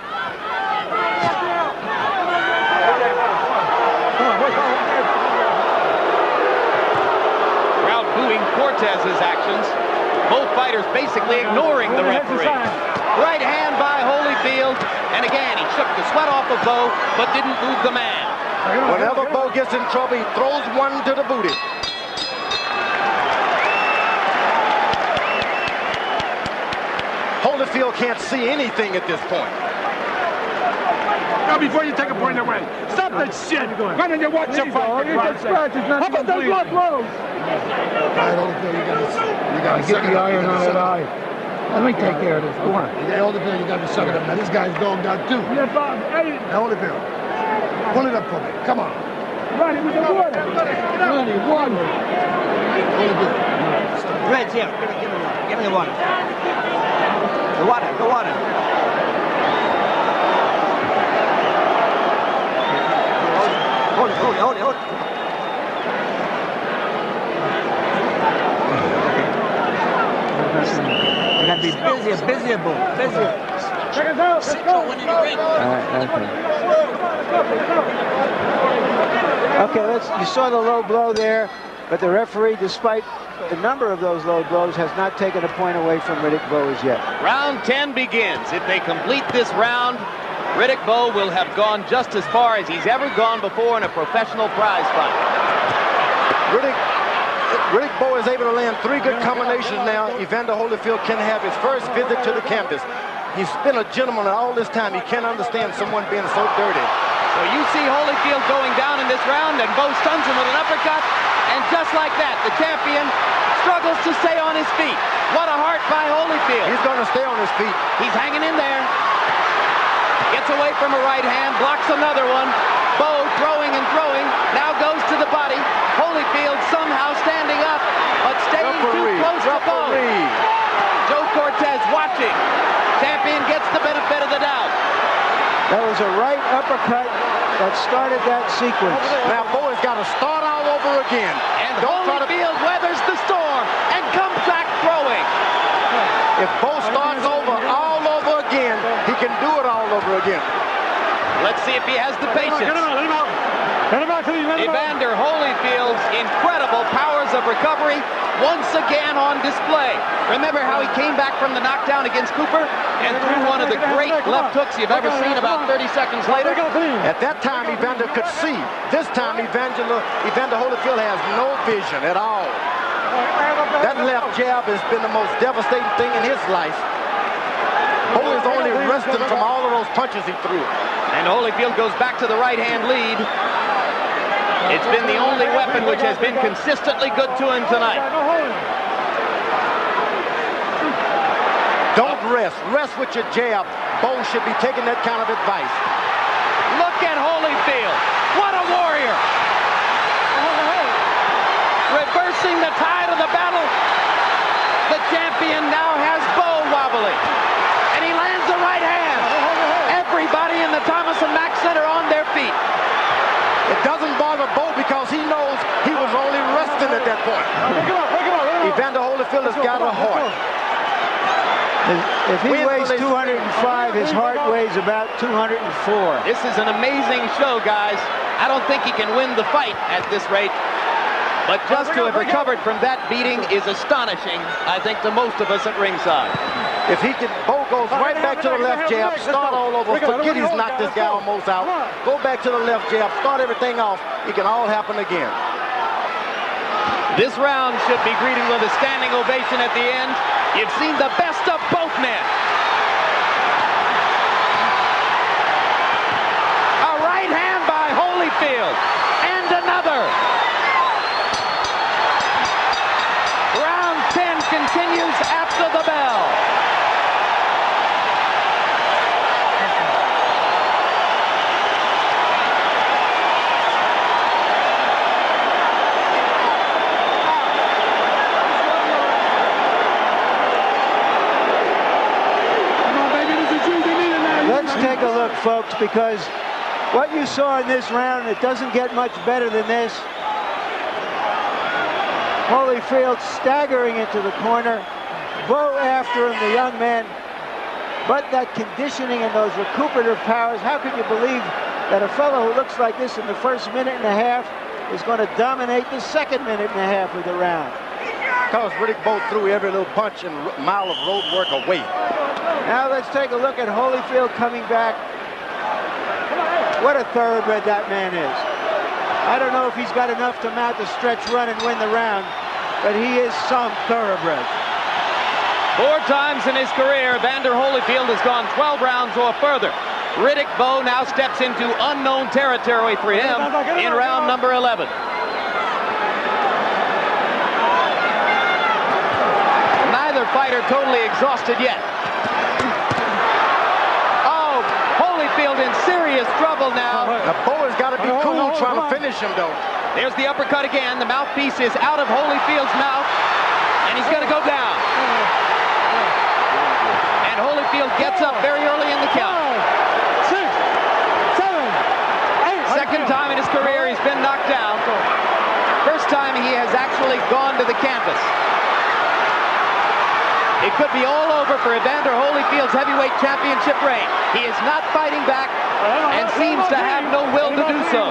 Crowd booing Cortez's actions. Both fighters basically ignoring the referee. Right hand by Holyfield, and again he shook the sweat off of Bowe, but didn't move the man. Whenever Bowe gets in trouble, he throws one to the booty. Holyfield can't see anything at this point. Now, before you take a point away, stop that shit. Why don't you watch your fight? How about that blood blows? You gotta get the iron on that eye. Let me take care of this. Go on. Holyfield, you got to suck it up. Now, this guy's dogged out too. Yeah, Bob. Hey. Now, Holyfield, pull it up for me. Come on. Ronnie, with the water. Ronnie, water. Holyfield. Reds, here. Give me the water. The water. The water. Hold it. You gotta be busier. Check us out. Let's go. Okay, you saw the low blow there, but the referee, despite the number of those low blows, has not taken a point away from Riddick Bowe as yet. Round 10 begins. If they complete this round, Riddick Bowe will have gone just as far as he's ever gone before in a professional prize fight. Riddick Bowe is able to land 3 good combinations now. Evander Holyfield can have his first visit to the canvas. He's been a gentleman all this time. He can't understand someone being so dirty. So you see Holyfield going down in this round, and Bowe stuns him with an uppercut. And just like that, the champion struggles to stay on his feet. What a heart by Holyfield. He's going to stay on his feet. He's hanging in there. Gets away from a right hand, blocks another one. Bowe throwing, now goes to the body. Holyfield somehow standing up, but staying too close to Bowe. Joe Cortez watching. Champion gets the benefit of the doubt. That was a right uppercut that started that sequence. Now Bowe has got to start all over again. And Holyfield weathers the storm and comes back throwing. If Bowe starts over all over again, he can do it all over again. Let's see if he has the patience. Get him out. Evander Holyfield's incredible powers of recovery once again on display. Remember how he came back from the knockdown against Cooper and threw one of the great left hooks you've ever seen about 30 seconds later? At that time, Evander could see. This time, Evander Holyfield has no vision at all. That left jab has been the most devastating thing in his life. Bowe is only resting from all of those punches he threw. And Holyfield goes back to the right-hand lead. It's been the only weapon which has been consistently good to him tonight. Don't rest. Rest with your jab. Bowe should be taking that kind of advice. Look at Holyfield. What a warrior. Reversing the tide of the battle. The champion now has Bowe wobbly. And he lands the right hand. Everybody in the Thomas and Mack Center on their feet. It doesn't bother Bowe because he knows he was only resting at that point. Evander Holyfield has got a heart. If he weighs 205, his heart weighs about 204. This is an amazing show, guys. I don't think he can win the fight at this rate. But just to have recovered from that beating is astonishing, I think, to most of us at ringside. If he can, Bowe goes right back to the left jab, start all over, forget he's knocked this guy almost out. Go back to the left jab, start everything off. It can all happen again. This round should be greeted with a standing ovation at the end. You've seen the best of both men. A right hand by Holyfield, and another. Round 10 continues. continues after the bell. Let's take a look, folks, because what you saw in this round, it doesn't get much better than this. Holyfield staggering into the corner. Bowe after him, the young man. But that conditioning and those recuperative powers, how could you believe that a fellow who looks like this in the first minute and a half is going to dominate the second minute and a half of the round? Because Riddick Bowe threw every little punch and mile of road work away. Now let's take a look at Holyfield coming back. What a thoroughbred that man is. I don't know if he's got enough to mount the stretch run and win the round, but he is some thoroughbred. 4 times in his career, Evander Holyfield has gone 12 rounds or further. Riddick Bowe now steps into unknown territory for him in round number 11. Neither fighter totally exhausted yet. Oh, Holyfield in serious trouble now. Now, Bowe has got to be cool trying to finish him, though. There's the uppercut again. The mouthpiece is out of Holyfield's mouth, and he's going to go down. And Holyfield gets up very early in the count. 6, 7, 8. Second time in his career he's been knocked down. First time he has actually gone to the canvas. It could be all over for Evander Holyfield's heavyweight championship reign. He is not fighting back and seems to have no will to do so.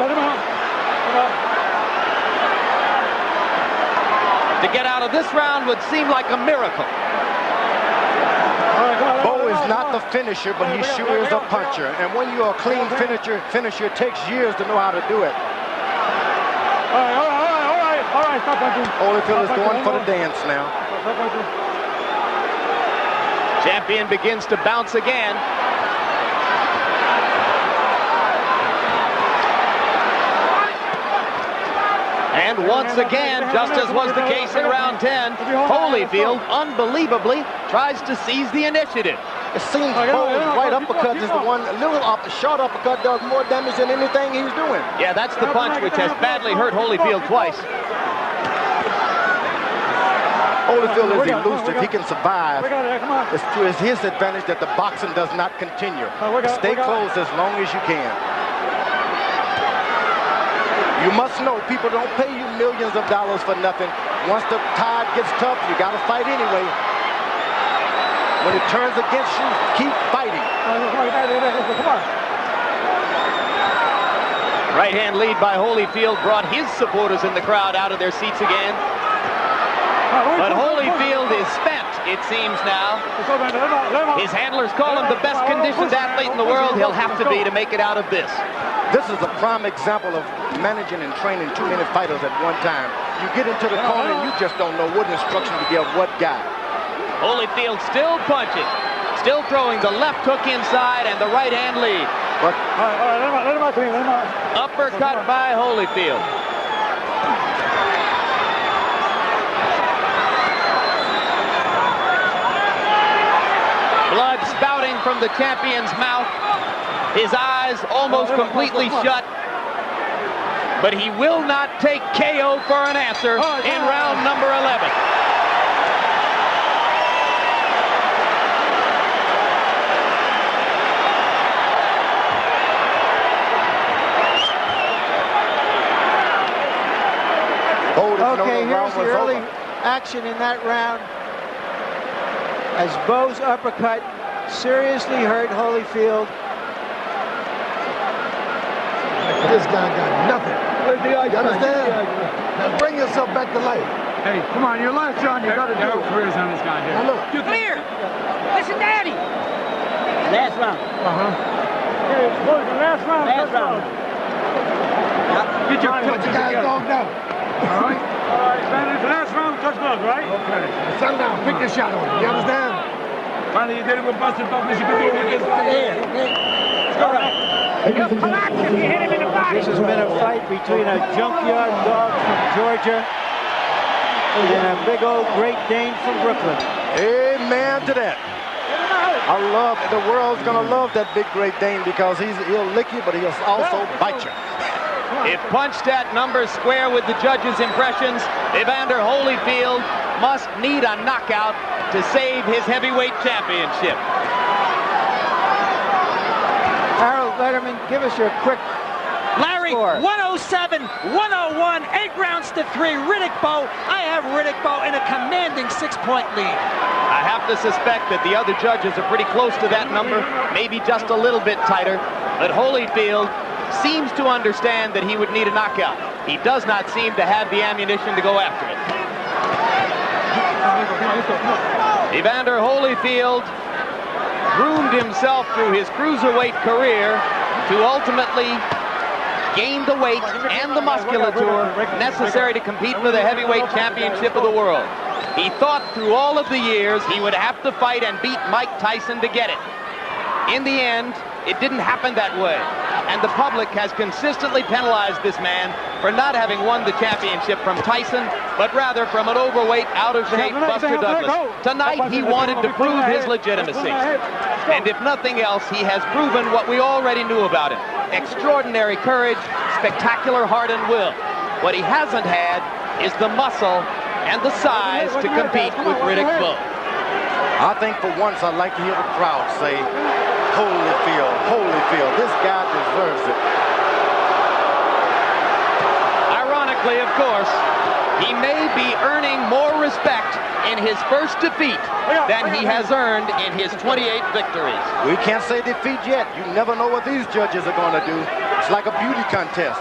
To get out of this round would seem like a miracle. Bowe is not the finisher, but he sure is a puncher. And when you're a clean finisher, it takes years to know how to do it. All right, stop punching. Holyfield is going for the dance now. Champion begins to bounce again. And once again, just as was the case in round 10, Holyfield unbelievably tries to seize the initiative. It seems Bowe's right uppercut is the one, a little short uppercut does more damage than anything he's doing. Yeah, that's the punch which has badly hurt Holyfield twice. Holyfield is elusive. He can survive. It's to his advantage that the boxing does not continue. Stay close as long as you can. You must know people don't pay you millions of dollars for nothing. Once the tide gets tough, you got to fight anyway. When it turns against you, keep fighting. Right hand lead by Holyfield brought his supporters in the crowd out of their seats again. But Holyfield is spent, it seems now. His handlers call him the best conditioned athlete in the world. He'll have to be to make it out of this. This is a prime example of managing and training too many fighters at one time. You get into the corner and you just don't know what instruction to give what guy. Holyfield still punching, still throwing the left hook inside and the right hand lead. Uppercut by Holyfield. Blood spouting from the champion's mouth. His eyes almost completely shut. But he will not take KO for an answer in round number 11. Okay, here's the early action in that round. As Bowe's uppercut seriously hurt Holyfield. This guy got nothing. You understand? Now bring yourself back to life. Hey, come on, your last John, you got to do it. Careers on this guy here. Now look. Clear. Listen, Daddy. Last round. Okay, last round. Last round. Get your Put the guys dogged out. All right? All right, Evander, the last round, touch gloves, right? Okay. Sundown, pick your shot on him. You understand? Finally, you did it with busted bumpers. You can do it with this right here. Let's go. This has been a fight between a junkyard dog from Georgia and a big old Great Dane from Brooklyn. Amen to that. I love, the world's going to love that big Great Dane because he'll lick you, but he'll also bite you. If punched at number square with the judges' impressions, Evander Holyfield must need a knockout to save his heavyweight championship. Harold Letterman, give us your quick Larry, score. 107, 101, 8 rounds to 3. Riddick Bowe. I have Riddick Bowe in a commanding 6-point lead. I have to suspect that the other judges are pretty close to that number, maybe just a little bit tighter, but Holyfield seems to understand that he would need a knockout. He does not seem to have the ammunition to go after it. Evander Holyfield groomed himself through his cruiserweight career to ultimately gain the weight and the musculature necessary to compete for the heavyweight championship of the world. He thought through all of the years he would have to fight and beat Mike Tyson to get it. In the end, it didn't happen that way. And the public has consistently penalized this man for not having won the championship from Tyson, but rather from an overweight, out-of-shape Buster Douglas. Tonight, he wanted to prove his legitimacy. And if nothing else, he has proven what we already knew about him. Extraordinary courage, spectacular heart and will. What he hasn't had is the muscle and the size to compete with Riddick Bowe. I think for once I'd like to hear the crowd say, Holyfield, Holyfield, this guy deserves it. Ironically, of course, he may be earning more respect in his first defeat than he has earned in his 28 victories. We can't say defeat yet. You never know what these judges are going to do. It's like a beauty contest.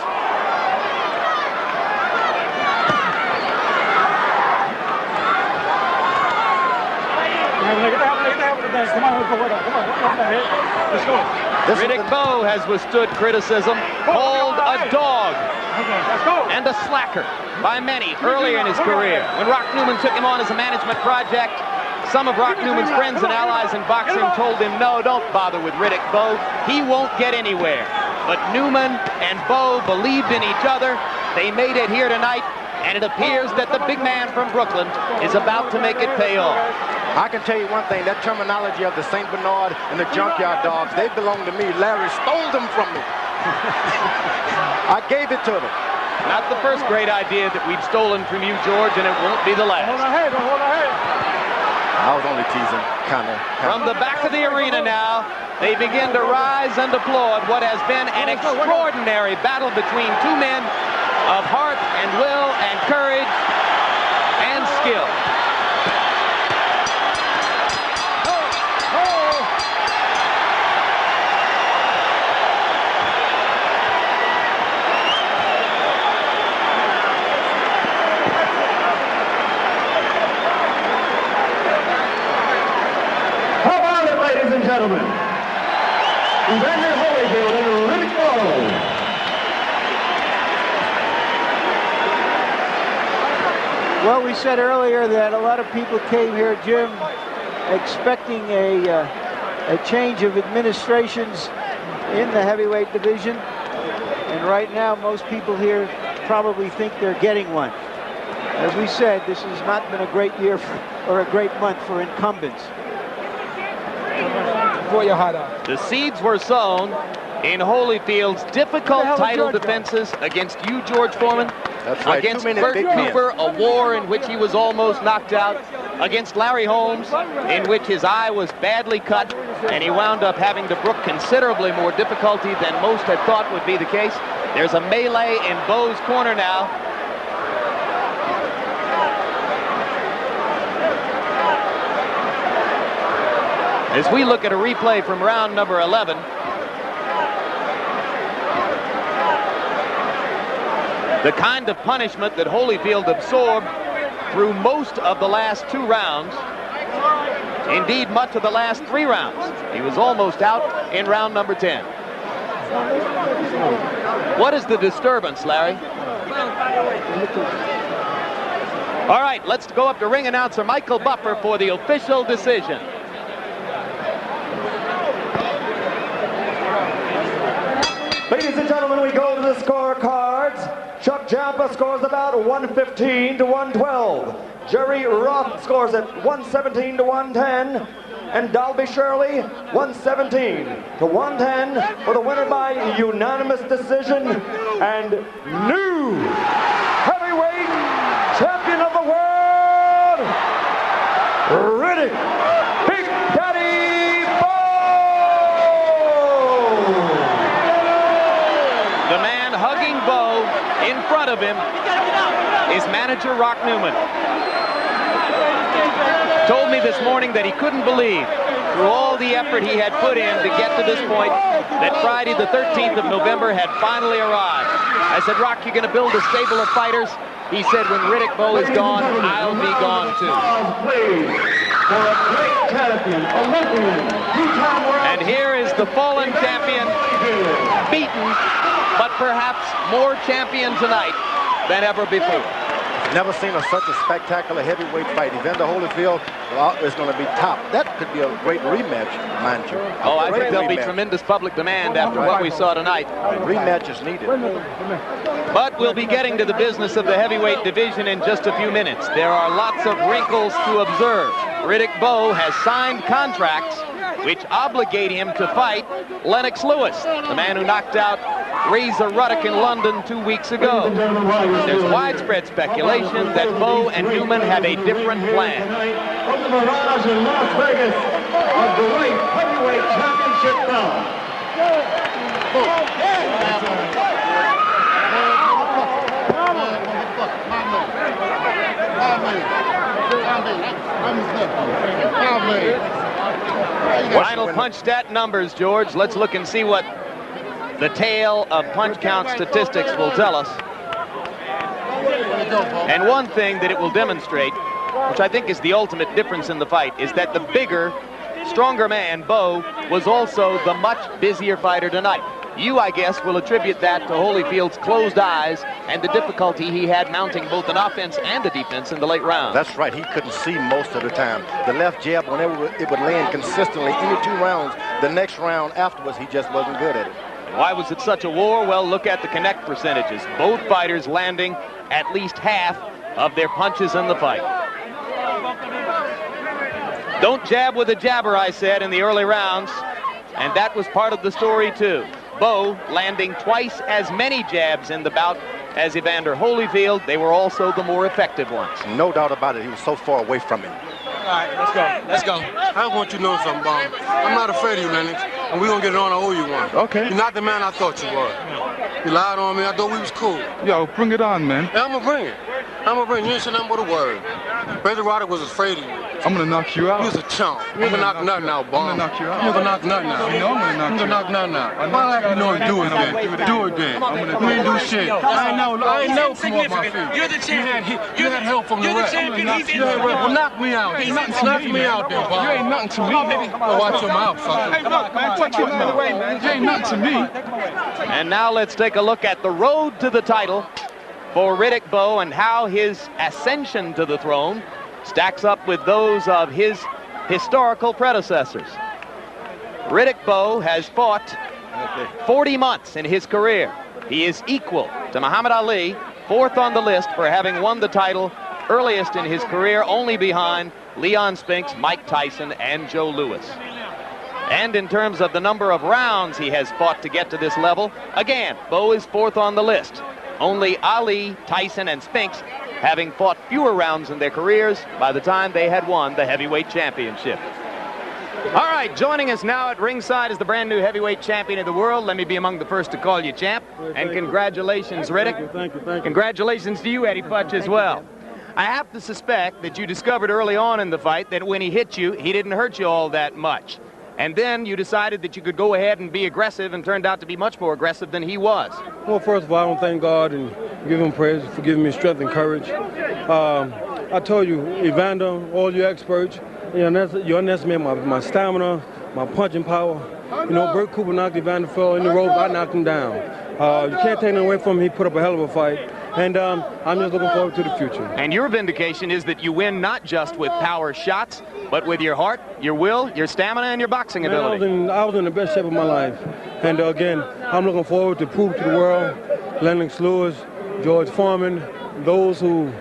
Riddick Bowe has withstood criticism, called a dog and a slacker by many earlier in his career. When Rock Newman took him on as a management project, some of Rock Newman's friends and allies in boxing told him, no, don't bother with Riddick Bowe. He won't get anywhere. But Newman and Bowe believed in each other. They made it here tonight, and it appears that the big man from Brooklyn is about to make it pay off. I can tell you one thing, that terminology of the St. Bernard and the Junkyard Dogs, they belong to me. Larry stole them from me. I gave it to them. Not the first great idea that we've stolen from you, George, and it won't be the last. I was only teasing, kind of. From the back of the arena now, they begin to rise and applaud what has been an extraordinary battle between two men of heart and will and courage and skill. Ladies and gentlemen, Evander Holyfield and Riddick Bowe. Well, we said earlier that a lot of people came here, Jim, expecting a change of administrations in the heavyweight division. And right now, most people here probably think they're getting one. As we said, this has not been a great year or a great month for incumbents. The seeds were sown in Holyfield's difficult title defenses against you, George Foreman. That's right. Against Bert Cooper, a war in which he was almost knocked out. Against Larry Holmes, in which his eye was badly cut, and he wound up having to brook considerably more difficulty than most had thought would be the case. There's a melee in Bowe's corner now. As we look at a replay from round number 11, the kind of punishment that Holyfield absorbed through most of the last 2 rounds, indeed much of the last 3 rounds. He was almost out in round number 10. What is the disturbance, Larry? All right, let's go up to ring announcer Michael Buffer for the official decision. Ladies and gentlemen, we go to the scorecards. Chuck Rick Jampa scores about 115 to 112. Jerry Roth scores at 117 to 110. And Dalby Shirley, 117 to 110 for the winner by unanimous decision and new heavyweight champion of the world, Riddick Big Daddy Bowe. The man hugging Bowe in front of him is manager Rock Newman. Told me this morning that he couldn't believe, through all the effort he had put in to get to this point, that Friday the 13th of November had finally arrived. I said, Rock, you're going to build a stable of fighters? He said, when Riddick Bowe is gone, I'll be gone too. And here is the fallen champion, beaten, but perhaps more champion tonight than ever before. Never seen such a spectacular heavyweight fight. Evander Holyfield is going to be top. That could be a great rematch, mind you. Oh, I think there'll be tremendous public demand after what we saw tonight. A rematch is needed. But we'll be getting to the business of the heavyweight division in just a few minutes. There are lots of wrinkles to observe. Riddick Bowe has signed contracts which obligate him to fight Lennox Lewis, the man who knocked out Razor Ruddock in London 2 weeks ago. There's widespread speculation that Bowe and Newman have a different plan. From the Mirage in Las Vegas, a great heavyweight championship bout. Final punch stat numbers, George. Let's look and see what the tale of punch count statistics will tell us. And one thing that it will demonstrate, which I think is the ultimate difference in the fight, is that the bigger, stronger man, Bowe, was also the much busier fighter tonight. You, I guess, will attribute that to Holyfield's closed eyes and the difficulty he had mounting both an offense and a defense in the late round. That's right. He couldn't see most of the time. The left jab, whenever it would land consistently, any 2 rounds, the next round afterwards, he just wasn't good at it. Why was it such a war? Well, look at the connect percentages. Both fighters landing at least half of their punches in the fight. Don't jab with a jabber, I said in the early rounds, and that was part of the story too. Bowe landing twice as many jabs in the bout as Evander Holyfield. They were also the more effective ones. No doubt about it. He was so far away from him. All right, let's go. Let's go. I want you to know something, Bowe. I'm not afraid of you, Lennox, and we're going to get it on. I owe you one. Okay. You're not the man I thought you were. You lied on me. I thought we was cool. Yo, bring it on, man. Yeah, I'm going to bring it. I'm going to bring it. You ain't said nothing but a word. Razor Ruddock was afraid of you. I'm going to knock you out. You was a chump. You're going to knock nothing out, Bowe. I'm going to knock you out. You're going to knock nothing out. You know I'm going to knock you out. You're going to knock nothing out. Why like you know it? Do it then. Do it then. You ain't do shit. I ain't never come off my feet. You're the champion. You had help from the ref. You're the champion. Well, knock me out. Knock me out there, Bowe. You ain't nothing to me, baby. Oh, watch your mouth, fucker. Hey, look, man, touch him out of the way, man. You ain't nothing to me. And now let's take a look at the road to the title for Riddick Bowe and how his ascension to the throne stacks up with those of his historical predecessors. Riddick Bowe has fought 40 months in his career. He is equal to Muhammad Ali, 4th on the list for having won the title earliest in his career, only behind Leon Spinks, Mike Tyson, and Joe Louis. And in terms of the number of rounds he has fought to get to this level, again, Bowe is 4th on the list. Only Ali, Tyson, and Spinks having fought fewer rounds in their careers by the time they had won the heavyweight championship. All right, joining us now at ringside is the brand new heavyweight champion of the world. Let me be among the first to call you champ. And congratulations, Riddick. Thank you. Congratulations to you, Eddie Futch, as well. I have to suspect that you discovered early on in the fight that when he hit you, he didn't hurt you all that much. And then you decided that you could go ahead and be aggressive, and turned out to be much more aggressive than he was. Well, first of all, I want to thank God and give him praise for giving me strength and courage. I told you, Evander, all you experts, you underestimate my stamina, my punching power. You know, Bert Cooper knocked Evander fell in the rope. I knocked him down. You can't take nothing away from him. He put up a hell of a fight. And I'm just looking forward to the future. And your vindication is that you win not just with power shots, but with your heart, your will, your stamina, and your boxing ability. I was in the best shape of my life. And again, I'm looking forward to prove to the world, Lennox Lewis, George Foreman, those who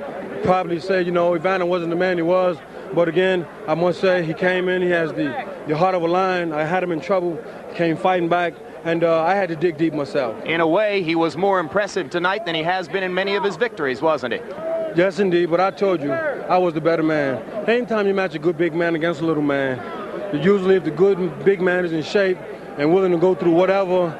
probably say, you know, Evander wasn't the man he was. But again, I must say he came in, he has the heart of a lion. I had him in trouble, came fighting back, and I had to dig deep myself. In a way, he was more impressive tonight than he has been in many of his victories, wasn't he? Yes, indeed, but I told you, I was the better man. Anytime you match a good big man against a little man, usually if the good big man is in shape and willing to go through whatever,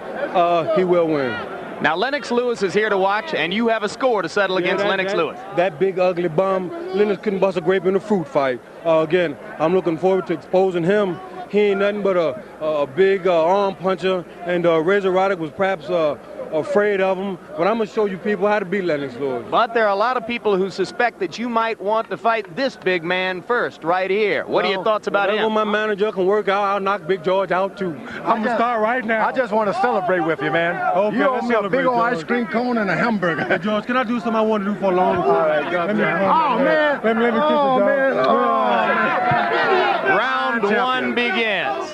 he will win. Now, Lennox Lewis is here to watch, and you have a score to settle against Lennox Lewis. That big, ugly bum, Lennox couldn't bust a grape in a fruit fight. Again, I'm looking forward to exposing him. He ain't nothing but a big arm puncher, and Razor Riddick was perhaps afraid of him. But I'm going to show you people how to beat Lennox Lewis. But there are a lot of people who suspect that you might want to fight this big man first, right here. What are your thoughts about him? When my manager can work out, I'll knock Big George out, too. I'm going to start right now. I just want to celebrate with you, man. Okay, you owe me a big old ice cream cone and a hamburger. Hey, George, can I do something I want to do for a long time? All right, let me kiss it, Round one begins.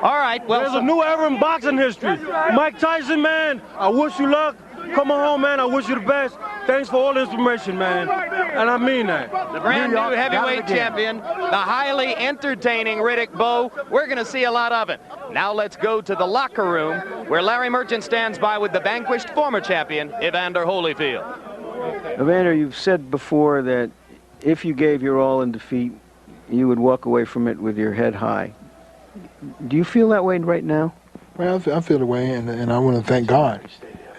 All right, well, there's a new era in boxing history. Mike Tyson, man, I wish you luck. Come on home, man. I wish you the best. Thanks for all the information, man. And I mean that. The brand new heavyweight champion, the highly entertaining Riddick Bowe. We're going to see a lot of it. Now let's go to the locker room where Larry Merchant stands by with the vanquished former champion, Evander Holyfield. Evander, you've said before that if you gave your all in defeat, you would walk away from it with your head high. Do you feel that way right now? Well, I feel the way, and I want to thank God,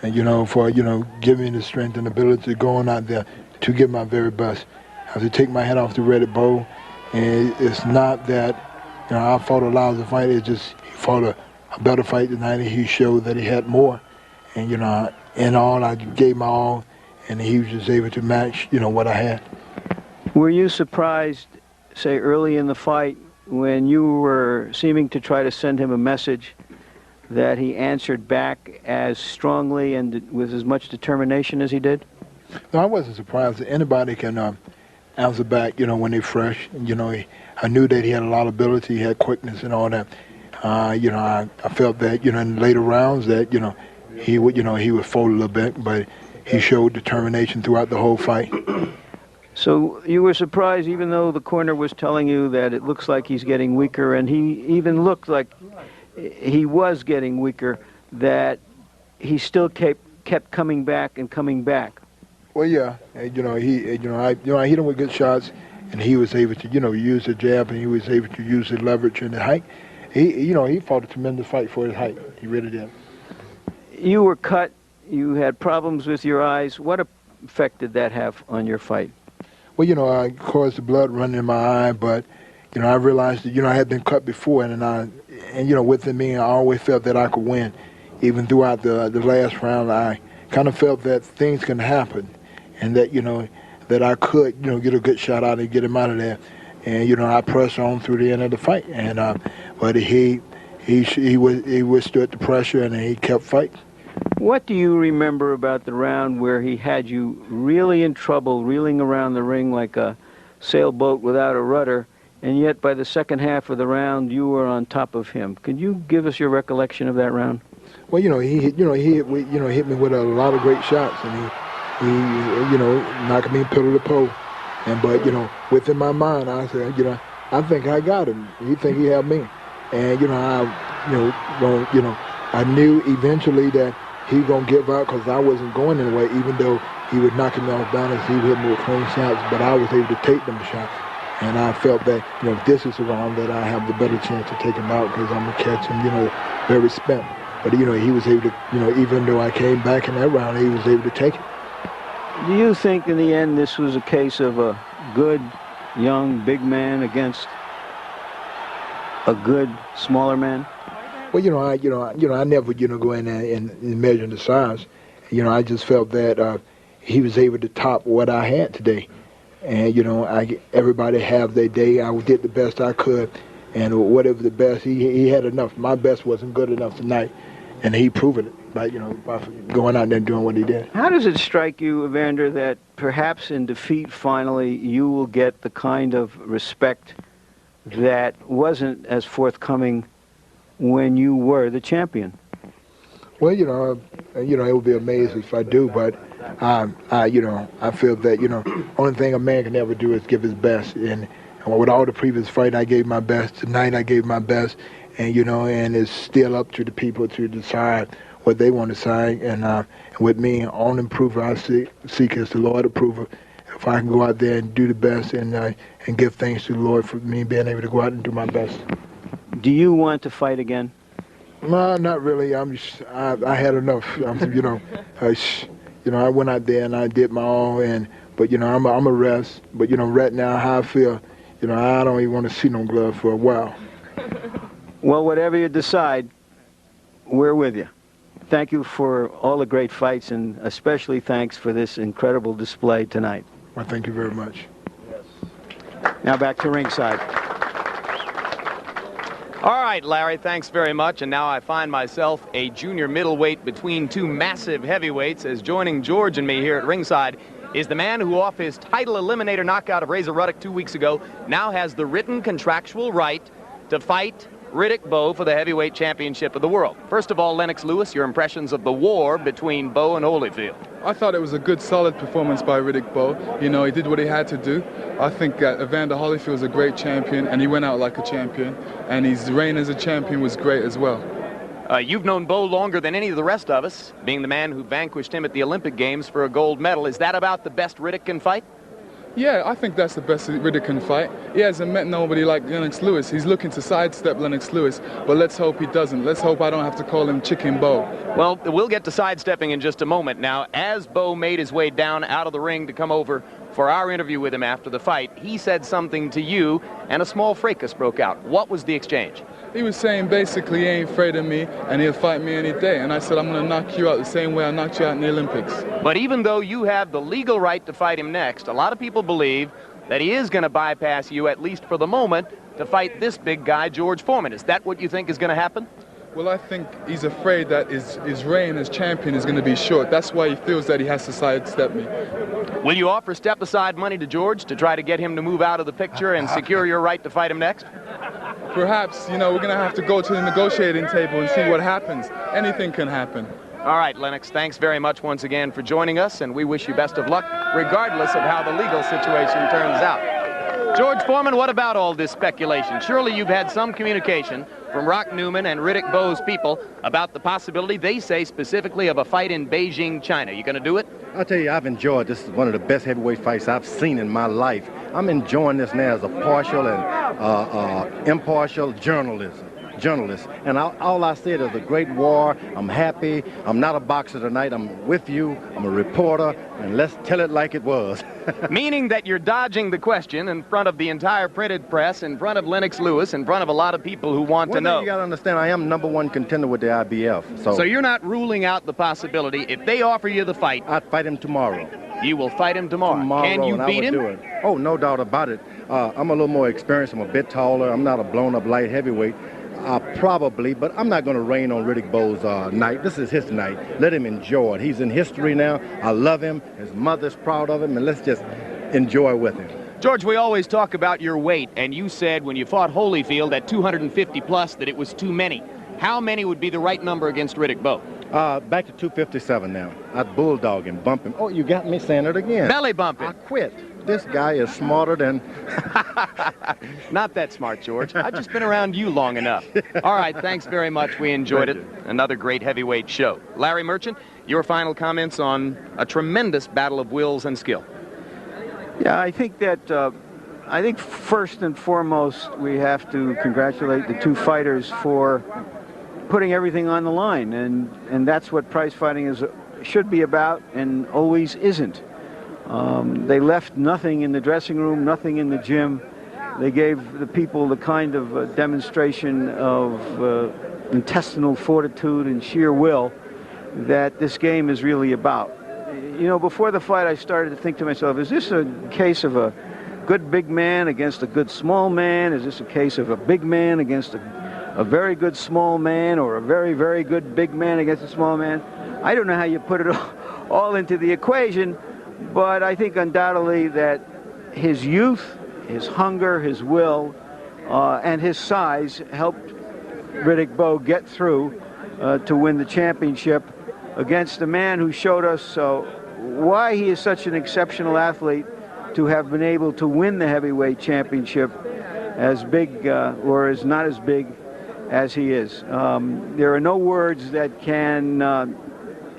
and for giving me the strength and ability to go on out there to give my very best. I have to take my hat off to Riddick Bowe, and it's not that I fought a lousy fight. It's just he fought a better fight tonight, and he showed that he had more. And in all, I gave my all, and he was just able to match what I had. Were you surprised, say early in the fight, when you were seeming to try to send him a message, that he answered back as strongly and with as much determination as he did? No, I wasn't surprised that anybody can answer back, when they're fresh. And, I knew that he had a lot of ability, he had quickness and all that. I felt that, in later rounds that, he would fold a little bit, but he showed determination throughout the whole fight. So you were surprised, even though the corner was telling you that it looks like he's getting weaker, and he even looked like he was getting weaker, that he still kept coming back and coming back. Well, yeah, I hit him with good shots, and he was able to, use the jab, and he was able to use the leverage and the height. He fought a tremendous fight for his height. He really did. You were cut. You had problems with your eyes. What effect did that have on your fight? Well, I caused the blood running in my eye, but, I realized that, I had been cut before, and within me, I always felt that I could win. Even throughout the last round, I kind of felt that things can happen, and that, that I could, get a good shot out and get him out of there. And, I pressed on through the end of the fight, and but he withstood the pressure, and he kept fighting. What do you remember about the round where he had you really in trouble, reeling around the ring like a sailboat without a rudder, and yet by the second half of the round you were on top of him? Could you give us your recollection of that round? Well, he hit me with a lot of great shots, and he knocked me pillar to post. But within my mind, I said, I think I got him. He think he had me, and I knew eventually that he gonna give up because I wasn't going anywhere. Even though he was knocking me off balance, he hit me with clean shots, but I was able to take them shots. And I felt that, this is the round that I have the better chance to take him out because I'm going to catch him, very spent. But, he was able to, even though I came back in that round, he was able to take it. Do you think in the end this was a case of a good, young, big man against a good, smaller man? Well, I never, go in there and measure the size. I just felt that he was able to top what I had today. And, everybody have their day. I did the best I could. And whatever the best, he had enough. My best wasn't good enough tonight. And he proved it by going out there and doing what he did. How does it strike you, Evander, that perhaps in defeat finally you will get the kind of respect that wasn't as forthcoming when you were the champion? Well, it would be amazing if I do, but I feel that, only thing a man can ever do is give his best. And with all the previous fight, I gave my best. Tonight, I gave my best. And, and it's still up to the people to decide what they want to say. And with me, only improver I seek is the Lord approval. If I can go out there and do the best and give thanks to the Lord for me being able to go out and do my best. Do you want to fight again? No, not really. I had enough. I went out there and I did my all. But I'm a rest. But right now, how I feel, I don't even want to see no glove for a while. Well, whatever you decide, we're with you. Thank you for all the great fights, and especially thanks for this incredible display tonight. Well, thank you very much. Yes. Now back to ringside. All right, Larry, thanks very much. And now I find myself a junior middleweight between two massive heavyweights, as joining George and me here at ringside is the man who, off his title eliminator knockout of Razor Ruddick 2 weeks ago, now has the written contractual right to fight Riddick Bowe for the heavyweight championship of the world. First of all, Lennox Lewis, your impressions of the war between Bowe and Holyfield. I thought it was a good, solid performance by Riddick Bowe. He did what he had to do. I think Evander Holyfield is a great champion, and he went out like a champion. And his reign as a champion was great as well. You've known Bowe longer than any of the rest of us, being the man who vanquished him at the Olympic Games for a gold medal. Is that about the best Riddick can fight? Yeah, I think that's the best Riddick can fight. He hasn't met nobody like Lennox Lewis. He's looking to sidestep Lennox Lewis, but let's hope he doesn't. Let's hope I don't have to call him Chicken Bowe. Well, we'll get to sidestepping in just a moment. Now, as Bowe made his way down out of the ring to come over for our interview with him after the fight, he said something to you, and a small fracas broke out. What was the exchange? He was saying basically he ain't afraid of me, and he'll fight me any day. And I said, I'm going to knock you out the same way I knocked you out in the Olympics. But even though you have the legal right to fight him next, a lot of people believe that he is going to bypass you, at least for the moment, to fight this big guy, George Foreman. Is that what you think is going to happen? Well, I think he's afraid that his reign as champion is going to be short. That's why he feels that he has to sidestep me. Will you offer step-aside money to George to try to get him to move out of the picture and secure your right to fight him next? Perhaps, we're going to have to go to the negotiating table and see what happens. Anything can happen. All right, Lennox, thanks very much once again for joining us, and we wish you best of luck, regardless of how the legal situation turns out. George Foreman, what about all this speculation? Surely you've had some communication from Rock Newman and Riddick Bowe's people about the possibility, they say specifically, of a fight in Beijing, China. You going to do it? I'll tell you, I've enjoyed this. Is one of the best heavyweight fights I've seen in my life. I'm enjoying this now as a partial and impartial journalist. And all I said is a great war. I'm happy. I'm not a boxer tonight. I'm with you. I'm a reporter, and let's tell it like it was. Meaning that you're dodging the question in front of the entire printed press, in front of Lennox Lewis, in front of a lot of people who want to know. You got to understand, I am #1 contender with the IBF. So you're not ruling out the possibility, if they offer you the fight, I'd fight him tomorrow. You will fight him tomorrow. Can you beat him? Oh, no doubt about it. I'm a little more experienced. I'm a bit taller. I'm not a blown-up light heavyweight. Probably, but I'm not going to rain on Riddick Bowe's night. This is his night. Let him enjoy it. He's in history now. I love him. His mother's proud of him, and let's just enjoy with him. George, we always talk about your weight, and you said when you fought Holyfield at 250 plus that it was too many. How many would be the right number against Riddick Bowe? Back to 257 now. I'd bulldog him, bump him. Oh, you got me saying it again. Belly bump him. I quit. This guy is smarter than... Not that smart, George. I've just been around you long enough. All right, thanks very much. We enjoyed it. Another great heavyweight show. Larry Merchant, your final comments on a tremendous battle of wills and skill. Yeah, I think that... I think first and foremost, we have to congratulate the two fighters for putting everything on the line, and that's what prize fighting should be about, and always isn't. They left nothing in the dressing room, nothing in the gym. They gave the people the kind of demonstration of intestinal fortitude and sheer will that this game is really about. Before the fight, I started to think to myself, is this a case of a good big man against a good small man? Is this a case of a big man against a very good small man, or a very, very good big man against a small man? I don't know how you put it all into the equation, but I think undoubtedly that his youth, his hunger, his will, and his size helped Riddick Bowe get through to win the championship against a man who showed us why he is such an exceptional athlete to have been able to win the heavyweight championship as big or as not as big as he is. There are no words that can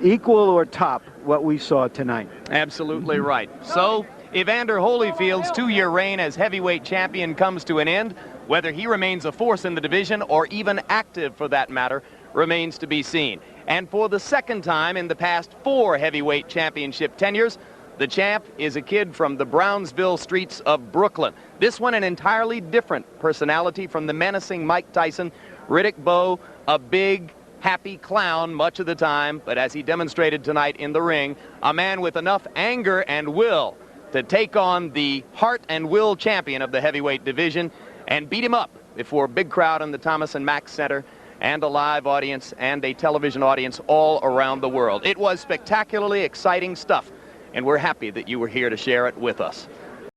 equal or top what we saw tonight. Absolutely right. So Evander Holyfield's 2-year reign as heavyweight champion comes to an end. Whether he remains a force in the division or even active for that matter remains to be seen. And for the second time in the past 4 heavyweight championship tenures, the champ is a kid from the Brownsville streets of Brooklyn. This one an entirely different personality from the menacing Mike Tyson. Riddick Bowe, a big, happy clown much of the time, but as he demonstrated tonight in the ring, a man with enough anger and will to take on the heart and will champion of the heavyweight division and beat him up before a big crowd in the Thomas and Mack Center and a live audience and a television audience all around the world. It was spectacularly exciting stuff, and we're happy that you were here to share it with us.